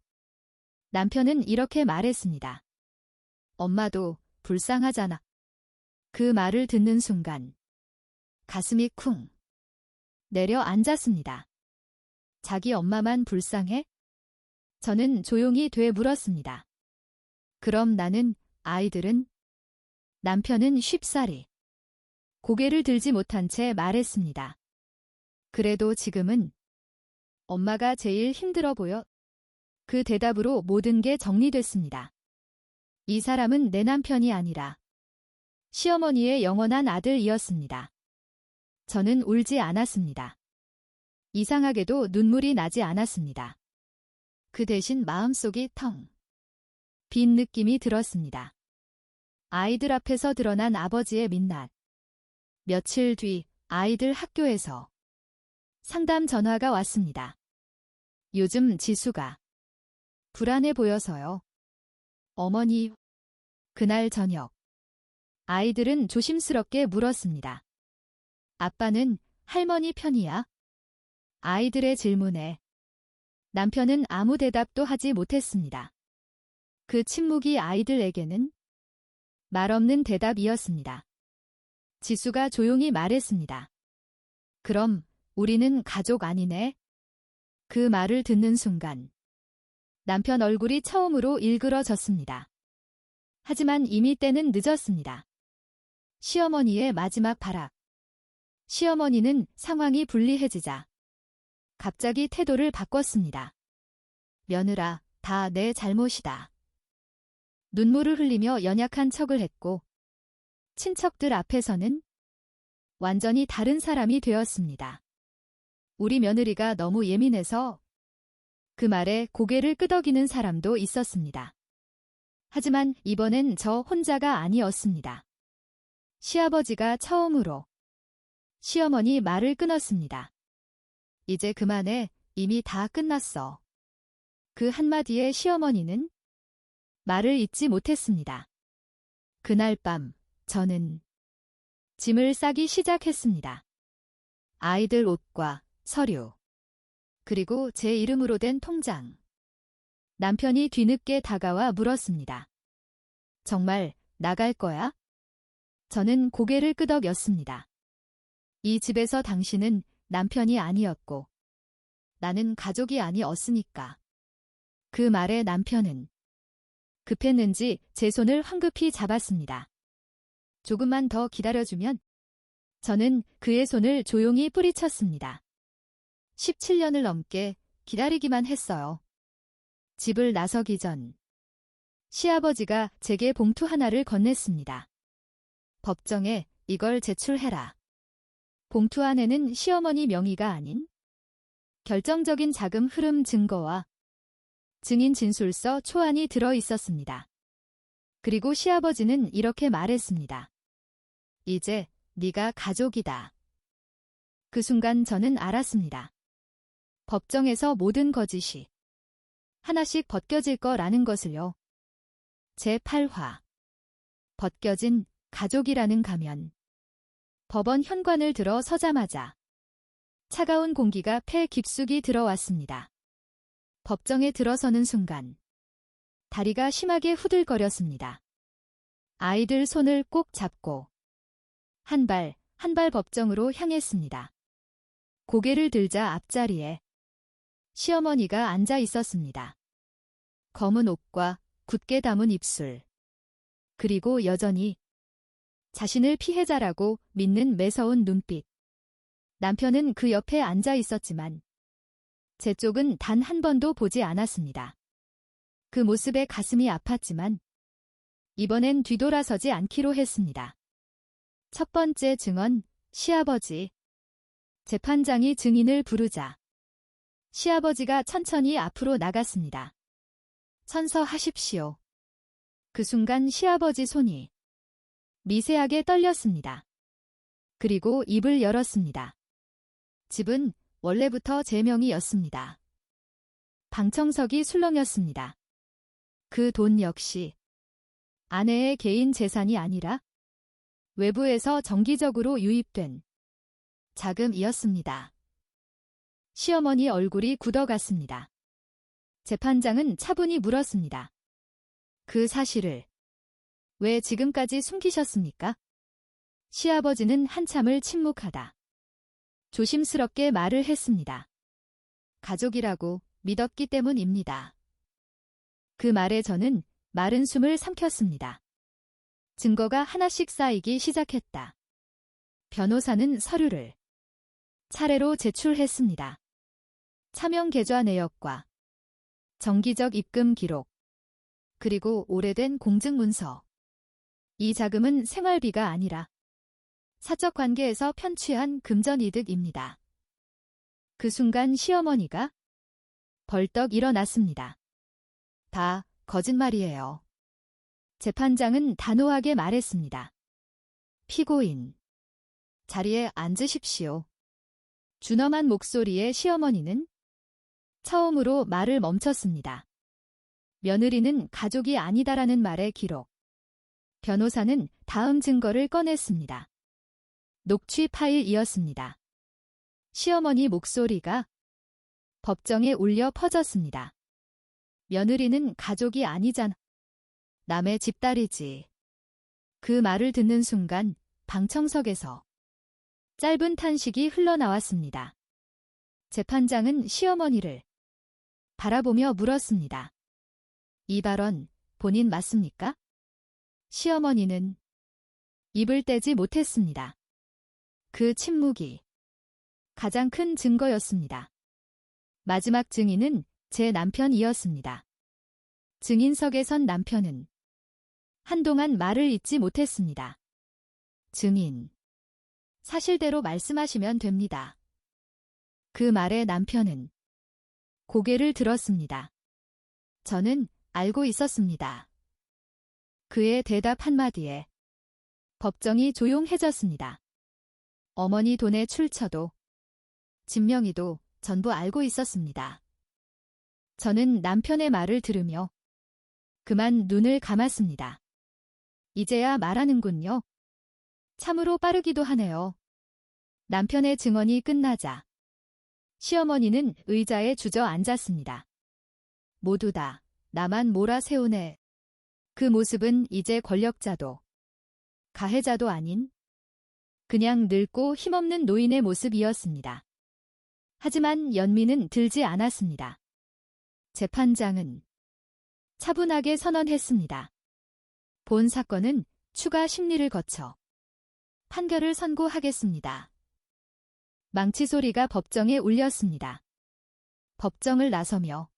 남편은 이렇게 말했습니다. 엄마도 불쌍하잖아. 그 말을 듣는 순간 가슴이 쿵 내려앉았습니다. 자기 엄마만 불쌍해? 저는 조용히 되물었습니다. 그럼 나는, 아이들은? 남편은 쉽사리 고개를 들지 못한 채 말했습니다. 그래도 지금은 엄마가 제일 힘들어 보여. 그 대답으로 모든 게 정리됐습니다. 이 사람은 내 남편이 아니라 시어머니의 영원한 아들이었습니다. 저는 울지 않았습니다. 이상하게도 눈물이 나지 않았습니다. 그 대신 마음속이 텅 빈 느낌이 들었습니다. 아이들 앞에서 드러난 아버지의 민낯. 며칠 뒤 아이들 학교에서 상담 전화가 왔습니다. 요즘 지수가 불안해 보여서요. 어머니, 그날 저녁 아이들은 조심스럽게 물었습니다. 아빠는 할머니 편이야? 아이들의 질문에 남편은 아무 대답도 하지 못했습니다. 그 침묵이 아이들에게는 말없는 대답이었습니다. 지수가 조용히 말했습니다. 그럼 우리는 가족 아니네? 그 말을 듣는 순간 남편 얼굴이 처음으로 일그러졌습니다. 하지만 이미 때는 늦었습니다. 시어머니의 마지막 발악. 시어머니는 상황이 불리해지자 갑자기 태도를 바꿨습니다. 며느라, 다 내 잘못이다. 눈물을 흘리며 연약한 척을 했고 친척들 앞에서는 완전히 다른 사람이 되었습니다. 우리 며느리가 너무 예민해서 그 말에 고개를 끄덕이는 사람도 있었습니다. 하지만 이번엔 저 혼자가 아니었습니다. 시아버지가 처음으로 시어머니 말을 끊었습니다. 이제 그만해, 이미 다 끝났어. 그 한마디에 시어머니는 말을 잇지 못했습니다. 그날 밤 저는 짐을 싸기 시작했습니다. 아이들 옷과 서류, 그리고 제 이름으로 된 통장. 남편이 뒤늦게 다가와 물었습니다. 정말 나갈 거야? 저는 고개를 끄덕였습니다. 이 집에서 당신은 남편이 아니었고 나는 가족이 아니었으니까. 그 말에 남편은 급했는지 제 손을 황급히 잡았습니다. 조금만 더 기다려주면. 저는 그의 손을 조용히 뿌리쳤습니다. 17년을 넘게 기다리기만 했어요. 집을 나서기 전 시아버지가 제게 봉투 하나를 건넸습니다. 법정에 이걸 제출해라. 봉투 안에는 시어머니 명의가 아닌 결정적인 자금 흐름 증거와 증인 진술서 초안이 들어 있었습니다. 그리고 시아버지는 이렇게 말했습니다. 이제 네가 가족이다. 그 순간 저는 알았습니다. 법정에서 모든 거짓이 하나씩 벗겨질 거라는 것을요. 제8화 벗겨진 가족이라는 가면. 법원 현관을 들어 서자마자 차가운 공기가 폐 깊숙이 들어왔습니다. 법정에 들어서는 순간 다리가 심하게 후들거렸습니다. 아이들 손을 꼭 잡고 한 발 한 발 법정으로 향했습니다. 고개를 들자 앞자리에 시어머니가 앉아 있었습니다. 검은 옷과 굳게 담은 입술, 그리고 여전히 자신을 피해자라고 믿는 매서운 눈빛. 남편은 그 옆에 앉아 있었지만 제 쪽은 단 한 번도 보지 않았습니다. 그 모습에 가슴이 아팠지만 이번엔 뒤돌아서지 않기로 했습니다. 첫 번째 증언, 시아버지. 재판장이 증인을 부르자 시아버지가 천천히 앞으로 나갔습니다. 선서하십시오. 그 순간 시아버지 손이 미세하게 떨렸습니다. 그리고 입을 열었습니다. 집은 원래부터 제 명의였습니다. 방청석이 술렁였습니다. 그 돈 역시 아내의 개인 재산이 아니라 외부에서 정기적으로 유입된 자금이었습니다. 시어머니 얼굴이 굳어갔습니다. 재판장은 차분히 물었습니다. 그 사실을 왜 지금까지 숨기셨습니까? 시아버지는 한참을 침묵하다 조심스럽게 말을 했습니다. 가족이라고 믿었기 때문입니다. 그 말에 저는 마른 숨을 삼켰습니다. 증거가 하나씩 쌓이기 시작했다. 변호사는 서류를 차례로 제출했습니다. 차명 계좌 내역과 정기적 입금 기록, 그리고 오래된 공증문서. 이 자금은 생활비가 아니라 사적 관계에서 편취한 금전이득입니다. 그 순간 시어머니가 벌떡 일어났습니다. 다 거짓말이에요. 재판장은 단호하게 말했습니다. 피고인, 자리에 앉으십시오. 준엄한 목소리의 시어머니는 처음으로 말을 멈췄습니다. 며느리는 가족이 아니다라는 말의 기록. 변호사는 다음 증거를 꺼냈습니다. 녹취 파일이었습니다. 시어머니 목소리가 법정에 울려 퍼졌습니다. 며느리는 가족이 아니잖아. 남의 집딸이지. 그 말을 듣는 순간 방청석에서 짧은 탄식이 흘러나왔습니다. 재판장은 시어머니를 바라보며 물었습니다. 이 발언 본인 맞습니까? 시어머니는 입을 떼지 못했습니다. 그 침묵이 가장 큰 증거였습니다. 마지막 증인은 제 남편이었습니다. 증인석에 선 남편은 한동안 말을 잇지 못했습니다. 증인, 사실대로 말씀하시면 됩니다. 그 말에 남편은 고개를 들었습니다. 저는 알고 있었습니다. 그의 대답 한마디에 법정이 조용해졌습니다. 어머니 돈의 출처도 진명이도 전부 알고 있었습니다. 저는 남편의 말을 들으며 그만 눈을 감았습니다. 이제야 말하는군요. 참으로 빠르기도 하네요. 남편의 증언이 끝나자 시어머니는 의자에 주저앉았습니다. 모두 다 나만 몰아세우네. 그 모습은 이제 권력자도 가해자도 아닌 그냥 늙고 힘없는 노인의 모습이었습니다. 하지만 연민은 들지 않았습니다. 재판장은 차분하게 선언했습니다. 본 사건은 추가 심리를 거쳐 판결을 선고하겠습니다. 망치 소리가 법정에 울렸습니다. 법정을 나서며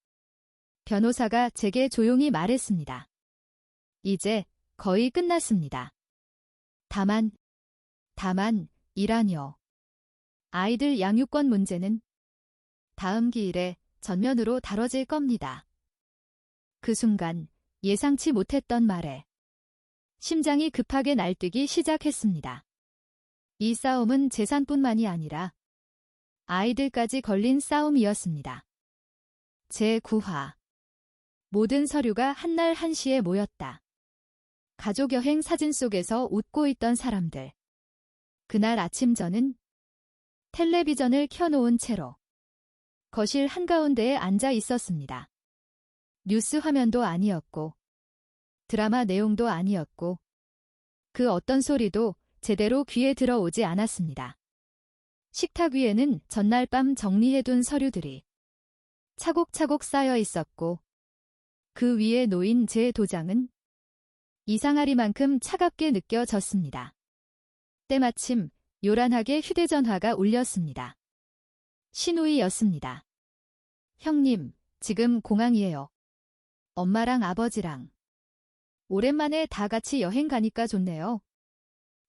변호사가 제게 조용히 말했습니다. 이제 거의 끝났습니다. 다만 이라뇨. 아이들 양육권 문제는 다음 기일에 전면으로 다뤄질 겁니다. 그 순간 예상치 못했던 말에 심장이 급하게 날뛰기 시작했습니다. 이 싸움은 재산뿐만이 아니라 아이들까지 걸린 싸움이었습니다. 제9화 모든 서류가 한날 한시에 모였다. 가족여행 사진 속에서 웃고 있던 사람들. 그날 아침 저는 텔레비전을 켜놓은 채로 거실 한가운데에 앉아 있었습니다. 뉴스 화면도 아니었고 드라마 내용도 아니었고 그 어떤 소리도 제대로 귀에 들어오지 않았습니다. 식탁 위에는 전날 밤 정리해둔 서류들이 차곡차곡 쌓여 있었고 그 위에 놓인 제 도장은 이상하리만큼 차갑게 느껴졌습니다. 때마침 요란하게 휴대전화가 울렸습니다. 신우이였습니다. 형님, 지금 공항이에요. 엄마랑 아버지랑. 오랜만에 다 같이 여행 가니까 좋네요.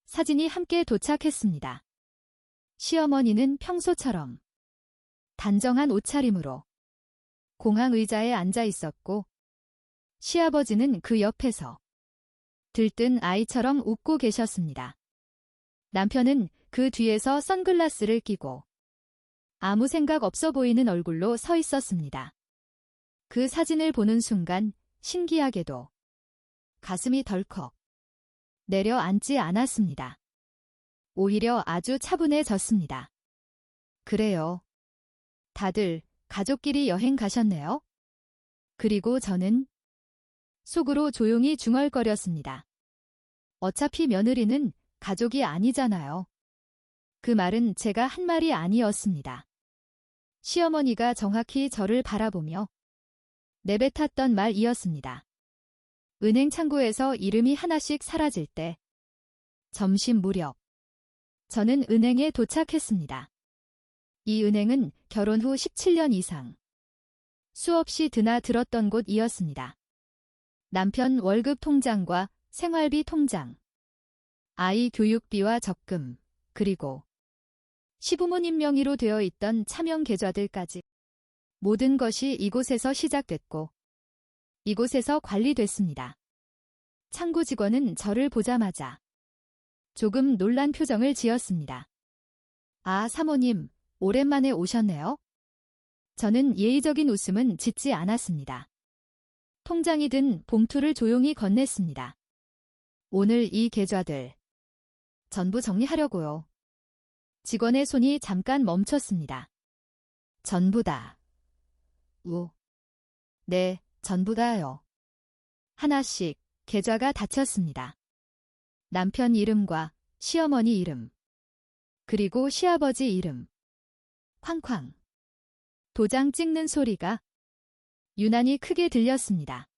사진이 함께 도착했습니다. 시어머니는 평소처럼 단정한 옷차림으로 공항 의자에 앉아 있었고 시아버지는 그 옆에서 들뜬 아이처럼 웃고 계셨습니다. 남편은 그 뒤에서 선글라스를 끼고 아무 생각 없어 보이는 얼굴로 서 있었습니다. 그 사진을 보는 순간 신기하게도 가슴이 덜컥 내려앉지 않았습니다. 오히려 아주 차분해졌습니다. 그래요. 다들 가족끼리 여행 가셨네요. 그리고 저는 속으로 조용히 중얼거렸습니다. 어차피 며느리는 가족이 아니잖아요. 그 말은 제가 한 말이 아니었습니다. 시어머니가 정확히 저를 바라보며 내뱉었던 말이었습니다. 은행 창구에서 이름이 하나씩 사라질 때 점심 무렵 저는 은행에 도착했습니다. 이 은행은 결혼 후 17년 이상 수없이 드나들었던 곳이었습니다. 남편 월급 통장과 생활비 통장, 아이 교육비와 적금, 그리고 시부모님 명의로 되어 있던 차명 계좌들까지 모든 것이 이곳에서 시작됐고 이곳에서 관리됐습니다. 창구 직원은 저를 보자마자 조금 놀란 표정을 지었습니다. 아, 사모님, 오랜만에 오셨네요. 저는 예의적인 웃음은 짓지 않았습니다. 통장이 든 봉투를 조용히 건넸습니다. 오늘 이 계좌들 전부 정리하려고요. 직원의 손이 잠깐 멈췄습니다. 전부 다. 네, 전부 다요. 하나씩 계좌가 닫혔습니다. 남편 이름과 시어머니 이름, 그리고 시아버지 이름. 쾅쾅. 도장 찍는 소리가 유난히 크게 들렸습니다.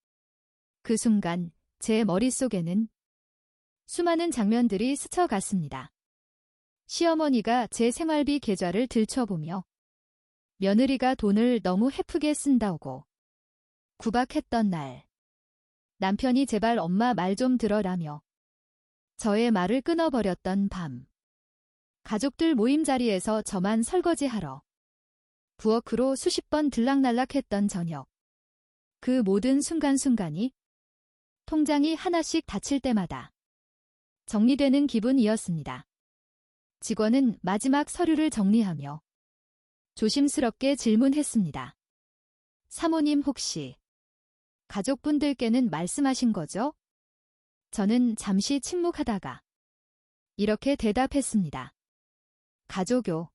그 순간 제 머릿속에는 수많은 장면들이 스쳐갔습니다. 시어머니가 제 생활비 계좌를 들춰보며 며느리가 돈을 너무 헤프게 쓴다고 구박했던 날, 남편이 제발 엄마 말 좀 들어라며 저의 말을 끊어버렸던 밤, 가족들 모임 자리에서 저만 설거지하러 부엌으로 수십 번 들락날락했던 저녁, 그 모든 순간순간이 통장이 하나씩 닫힐 때마다 정리되는 기분이었습니다. 직원은 마지막 서류를 정리하며 조심스럽게 질문했습니다. 사모님 혹시 가족분들께는 말씀하신 거죠? 저는 잠시 침묵하다가 이렇게 대답했습니다. 가족요?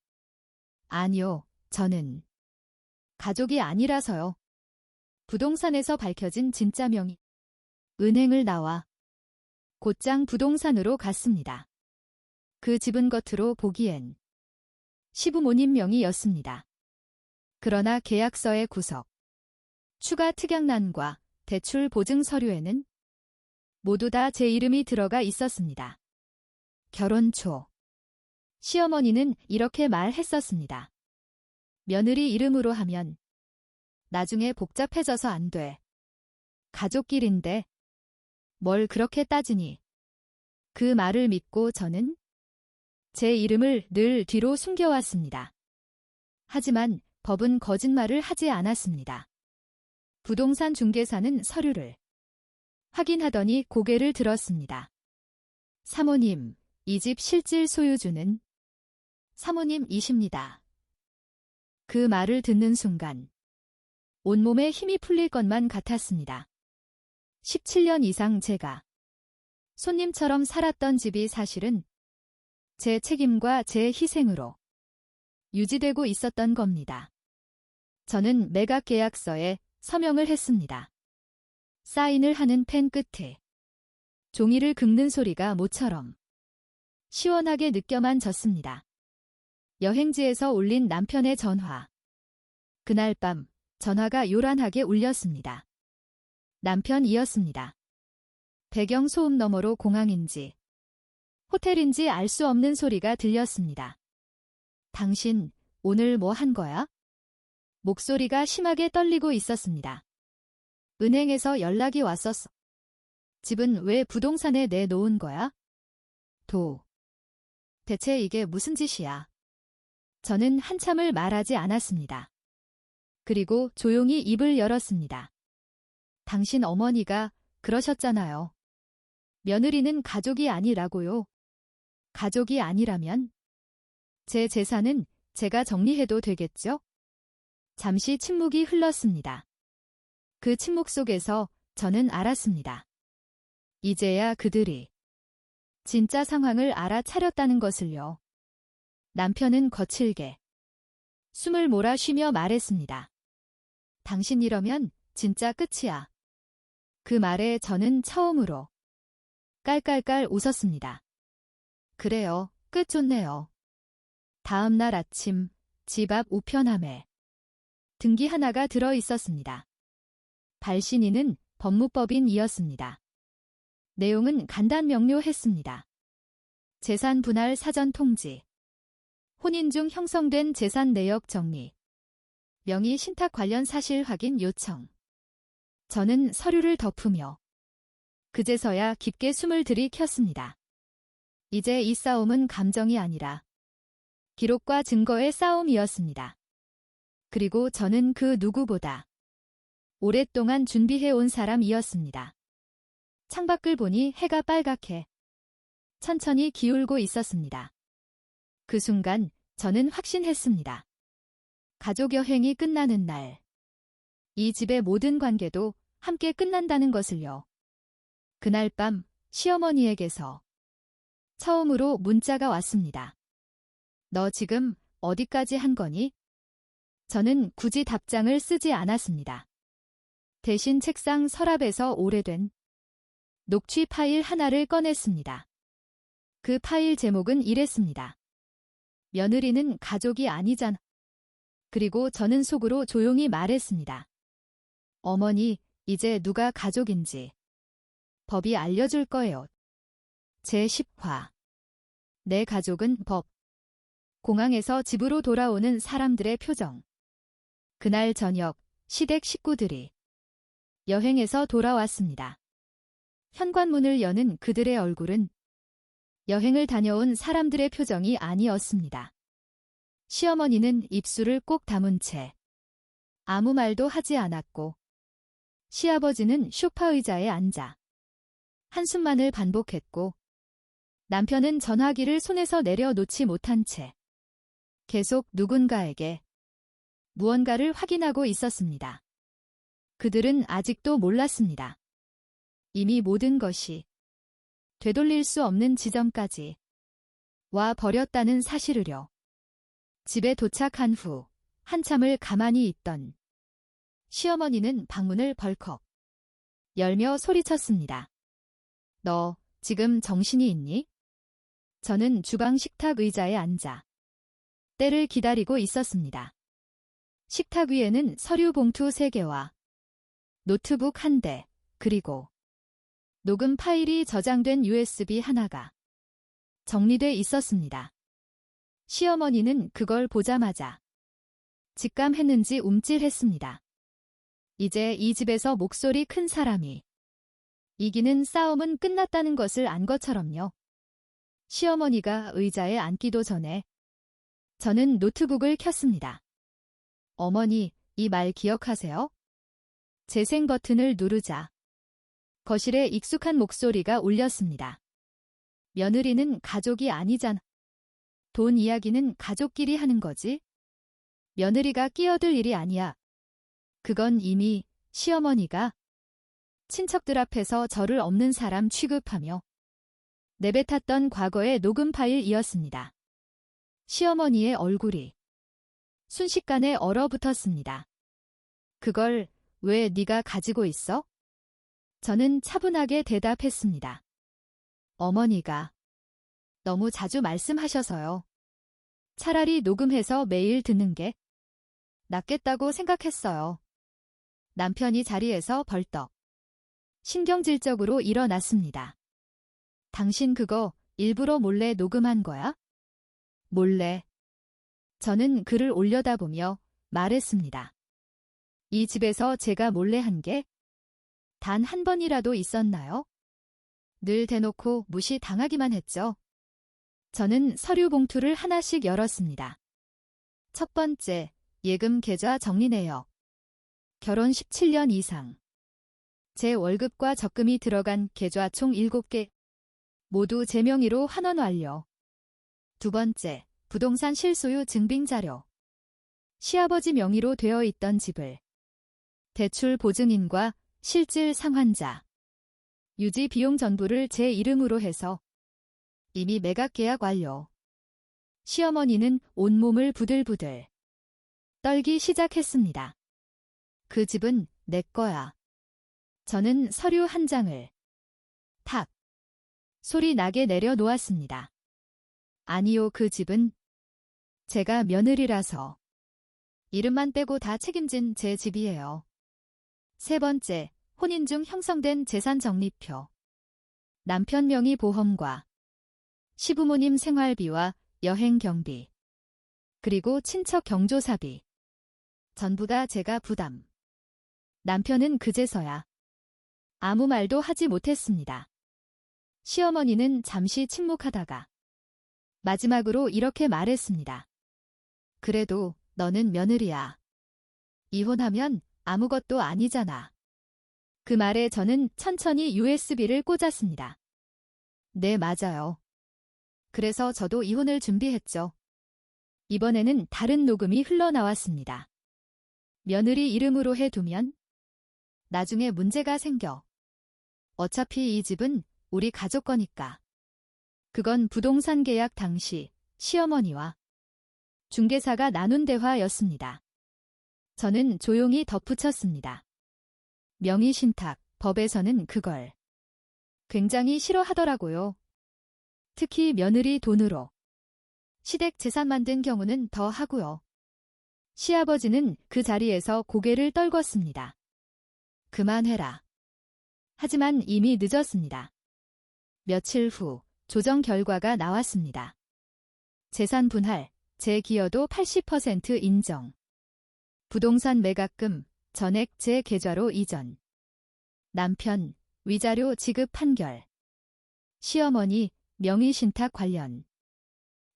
아니요, 저는 가족이 아니라서요. 부동산에서 밝혀진 진짜 명의. 은행을 나와 곧장 부동산으로 갔습니다. 그 집은 겉으로 보기엔 시부모님 명의였습니다. 그러나 계약서의 구석, 추가 특약난과 대출 보증 서류에는 모두 다 제 이름이 들어가 있었습니다. 결혼 초 시어머니는 이렇게 말했었습니다. 며느리 이름으로 하면 나중에 복잡해져서 안 돼. 가족끼린데 뭘 그렇게 따지니. 그 말을 믿고 저는 제 이름을 늘 뒤로 숨겨왔습니다. 하지만 법은 거짓말을 하지 않았습니다. 부동산 중개사는 서류를 확인하더니 고개를 들었습니다. 사모님, 이 집 실질 소유주는 사모님이십니다. 그 말을 듣는 순간 온몸에 힘이 풀릴 것만 같았습니다. 17년 이상 제가 손님처럼 살았던 집이 사실은 제 책임과 제 희생으로 유지되고 있었던 겁니다. 저는 매각 계약서에 서명을 했습니다. 사인을 하는 펜 끝에 종이를 긁는 소리가 모처럼 시원하게 느껴만 졌습니다. 여행지에서 올린 남편의 전화. 그날 밤 전화가 요란하게 울렸습니다. 남편이었습니다. 배경 소음 너머로 공항인지 호텔인지 알 수 없는 소리가 들렸습니다. 당신 오늘 뭐 한 거야? 목소리가 심하게 떨리고 있었습니다. 은행에서 연락이 왔었어. 집은 왜 부동산에 내놓은 거야? 대체 이게 무슨 짓이야? 저는 한참을 말하지 않았습니다. 그리고 조용히 입을 열었습니다. 당신 어머니가 그러셨잖아요. 며느리는 가족이 아니라고요. 가족이 아니라면 제 재산은 제가 정리해도 되겠죠? 잠시 침묵이 흘렀습니다. 그 침묵 속에서 저는 알았습니다. 이제야 그들이 진짜 상황을 알아차렸다는 것을요. 남편은 거칠게 숨을 몰아쉬며 말했습니다. 당신 이러면 진짜 끝이야. 그 말에 저는 처음으로 깔깔깔 웃었습니다. 그래요, 끝 좋네요. 다음 날 아침 집 앞 우편함에 등기 하나가 들어 있었습니다. 발신인은 법무법인이었습니다. 내용은 간단 명료했습니다. 재산 분할 사전 통지, 혼인 중 형성된 재산 내역 정리, 명의 신탁 관련 사실 확인 요청. 저는 서류를 덮으며 그제서야 깊게 숨을 들이켰습니다. 이제 이 싸움은 감정이 아니라 기록과 증거의 싸움이었습니다. 그리고 저는 그 누구보다 오랫동안 준비해온 사람이었습니다. 창밖을 보니 해가 빨갛게 천천히 기울고 있었습니다. 그 순간 저는 확신했습니다. 가족 여행이 끝나는 날, 이 집의 모든 관계도 함께 끝난다는 것을요. 그날 밤 시어머니에게서 처음으로 문자가 왔습니다. 너 지금 어디까지 한 거니? 저는 굳이 답장을 쓰지 않았습니다. 대신 책상 서랍에서 오래된 녹취 파일 하나를 꺼냈습니다. 그 파일 제목은 이랬습니다. 며느리는 가족이 아니잖아. 그리고 저는 속으로 조용히 말했습니다. 어머니, 이제 누가 가족인지 법이 알려줄 거예요. 제10화. 내 가족은 법. 공항에서 집으로 돌아오는 사람들의 표정. 그날 저녁, 시댁 식구들이 여행에서 돌아왔습니다. 현관문을 여는 그들의 얼굴은 여행을 다녀온 사람들의 표정이 아니었습니다. 시어머니는 입술을 꼭 다문 채 아무 말도 하지 않았고, 시아버지는 소파 의자에 앉아 한숨만을 반복했고, 남편은 전화기를 손에서 내려놓지 못한 채 계속 누군가에게 무언가를 확인하고 있었습니다. 그들은 아직도 몰랐습니다. 이미 모든 것이 되돌릴 수 없는 지점까지 와 버렸다는 사실을요. 집에 도착한 후 한참을 가만히 있던 시어머니는 방문을 벌컥 열며 소리쳤습니다. 너 지금 정신이 있니? 저는 주방 식탁 의자에 앉아 때를 기다리고 있었습니다. 식탁 위에는 서류 봉투 3개와 노트북 1대, 그리고 녹음 파일이 저장된 USB 하나가 정리돼 있었습니다. 시어머니는 그걸 보자마자 직감했는지 움찔했습니다. 이제 이 집에서 목소리 큰 사람이 이기는 싸움은 끝났다는 것을 안 것처럼요. 시어머니가 의자에 앉기도 전에 저는 노트북을 켰습니다. 어머니, 이 말 기억하세요? 재생 버튼을 누르자 거실에 익숙한 목소리가 울렸습니다. 며느리는 가족이 아니잖아. 돈 이야기는 가족끼리 하는 거지. 며느리가 끼어들 일이 아니야. 그건 이미 시어머니가 친척들 앞에서 저를 없는 사람 취급하며 내뱉었던 과거의 녹음 파일이었습니다. 시어머니의 얼굴이 순식간에 얼어붙었습니다. 그걸 왜 네가 가지고 있어? 저는 차분하게 대답했습니다. 어머니가 너무 자주 말씀하셔서요. 차라리 녹음해서 매일 듣는 게 낫겠다고 생각했어요. 남편이 자리에서 벌떡 신경질적으로 일어났습니다. 당신 그거 일부러 몰래 녹음한 거야? 몰래. 저는 글을 올려다보며 말했습니다. 이 집에서 제가 몰래 한 게 단 한 번이라도 있었나요? 늘 대놓고 무시당하기만 했죠. 저는 서류 봉투를 하나씩 열었습니다. 첫 번째, 예금 계좌 정리 내역. 결혼 17년 이상. 제 월급과 적금이 들어간 계좌 총 7개. 모두 제 명의로 환원 완료. 두 번째, 부동산 실소유 증빙 자료. 시아버지 명의로 되어 있던 집을 대출 보증인과 실질 상환자, 유지 비용 전부를 제 이름으로 해서 이미 매각 계약 완료. 시어머니는 온몸을 부들부들 떨기 시작했습니다. 그 집은 내 거야. 저는 서류 한 장을 탁 소리 나게 내려놓았습니다. 아니요, 그 집은 제가 며느리라서 이름만 빼고 다 책임진 제 집이에요. 세 번째, 혼인 중 형성된 재산 정리표. 남편 명의 보험과 시부모님 생활비와 여행 경비, 그리고 친척 경조사비. 전부 다 제가 부담. 남편은 그제서야 아무 말도 하지 못했습니다. 시어머니는 잠시 침묵하다가 마지막으로 이렇게 말했습니다. 그래도 너는 며느리야. 이혼하면 아무것도 아니잖아. 그 말에 저는 천천히 USB를 꽂았습니다. 네, 맞아요. 그래서 저도 이혼을 준비했죠. 이번에는 다른 녹음이 흘러나왔습니다. 며느리 이름으로 해두면 나중에 문제가 생겨. 어차피 이 집은 우리 가족 거니까. 그건 부동산 계약 당시 시어머니와 중개사가 나눈 대화였습니다. 저는 조용히 덧붙였습니다. 명의신탁, 법에서는 그걸 굉장히 싫어하더라고요. 특히 며느리 돈으로 시댁 재산 만든 경우는 더 하고요. 시아버지는 그 자리에서 고개를 떨궜습니다. 그만해라. 하지만 이미 늦었습니다. 며칠 후 조정 결과가 나왔습니다. 재산 분할, 제 기여도 80% 인정. 부동산 매각금, 전액 제 계좌로 이전. 남편, 위자료 지급 판결. 시어머니, 명의신탁 관련.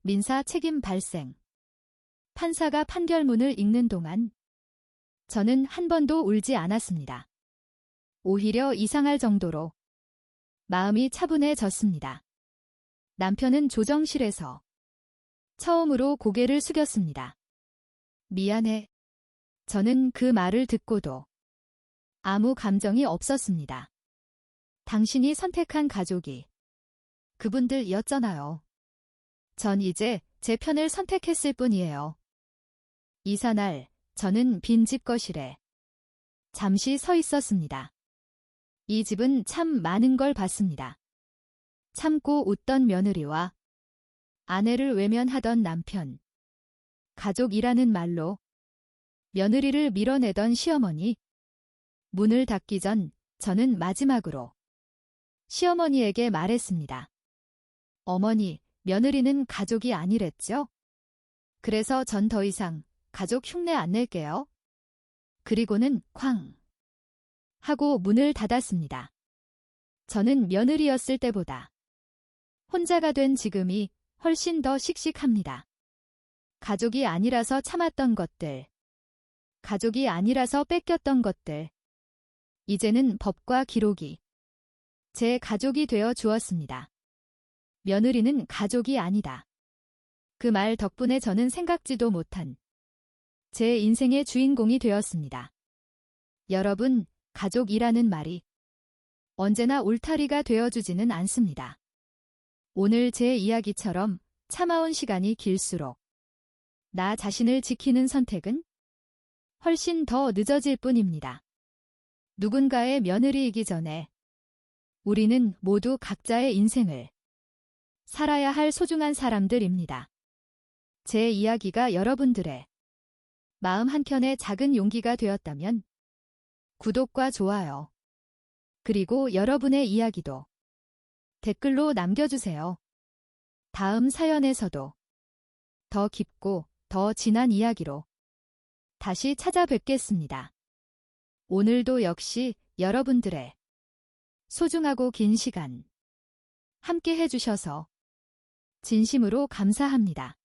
민사 책임 발생. 판사가 판결문을 읽는 동안 저는 한 번도 울지 않았습니다. 오히려 이상할 정도로 마음이 차분해졌습니다. 남편은 조정실에서 처음으로 고개를 숙였습니다. 미안해. 저는 그 말을 듣고도 아무 감정이 없었습니다. 당신이 선택한 가족이 그분들이었잖아요. 전 이제 제 편을 선택했을 뿐이에요. 이사날, 저는 빈집 거실에 잠시 서 있었습니다. 이 집은 참 많은 걸 봤습니다. 참고 웃던 며느리와 아내를 외면하던 남편, 가족이라는 말로 며느리를 밀어내던 시어머니. 문을 닫기 전 저는 마지막으로 시어머니에게 말했습니다. 어머니, 며느리는 가족이 아니랬죠? 그래서 전 더 이상 가족 흉내 안 낼게요. 그리고는 쾅 하고 문을 닫았습니다. 저는 며느리였을 때보다 혼자가 된 지금이 훨씬 더 씩씩합니다. 가족이 아니라서 참았던 것들, 가족이 아니라서 뺏겼던 것들, 이제는 법과 기록이 제 가족이 되어 주었습니다. 며느리는 가족이 아니다. 그 말 덕분에 저는 생각지도 못한 제 인생의 주인공이 되었습니다. 여러분, 가족이라는 말이 언제나 울타리가 되어주지는 않습니다. 오늘 제 이야기처럼 참아온 시간이 길수록 나 자신을 지키는 선택은 훨씬 더 늦어질 뿐입니다. 누군가의 며느리이기 전에 우리는 모두 각자의 인생을 살아야 할 소중한 사람들입니다. 제 이야기가 여러분들의 마음 한켠에 작은 용기가 되었다면 구독과 좋아요, 그리고 여러분의 이야기도 댓글로 남겨주세요. 다음 사연에서도 더 깊고 더 진한 이야기로 다시 찾아뵙겠습니다. 오늘도 역시 여러분들의 소중하고 긴 시간 함께 해주셔서 진심으로 감사합니다.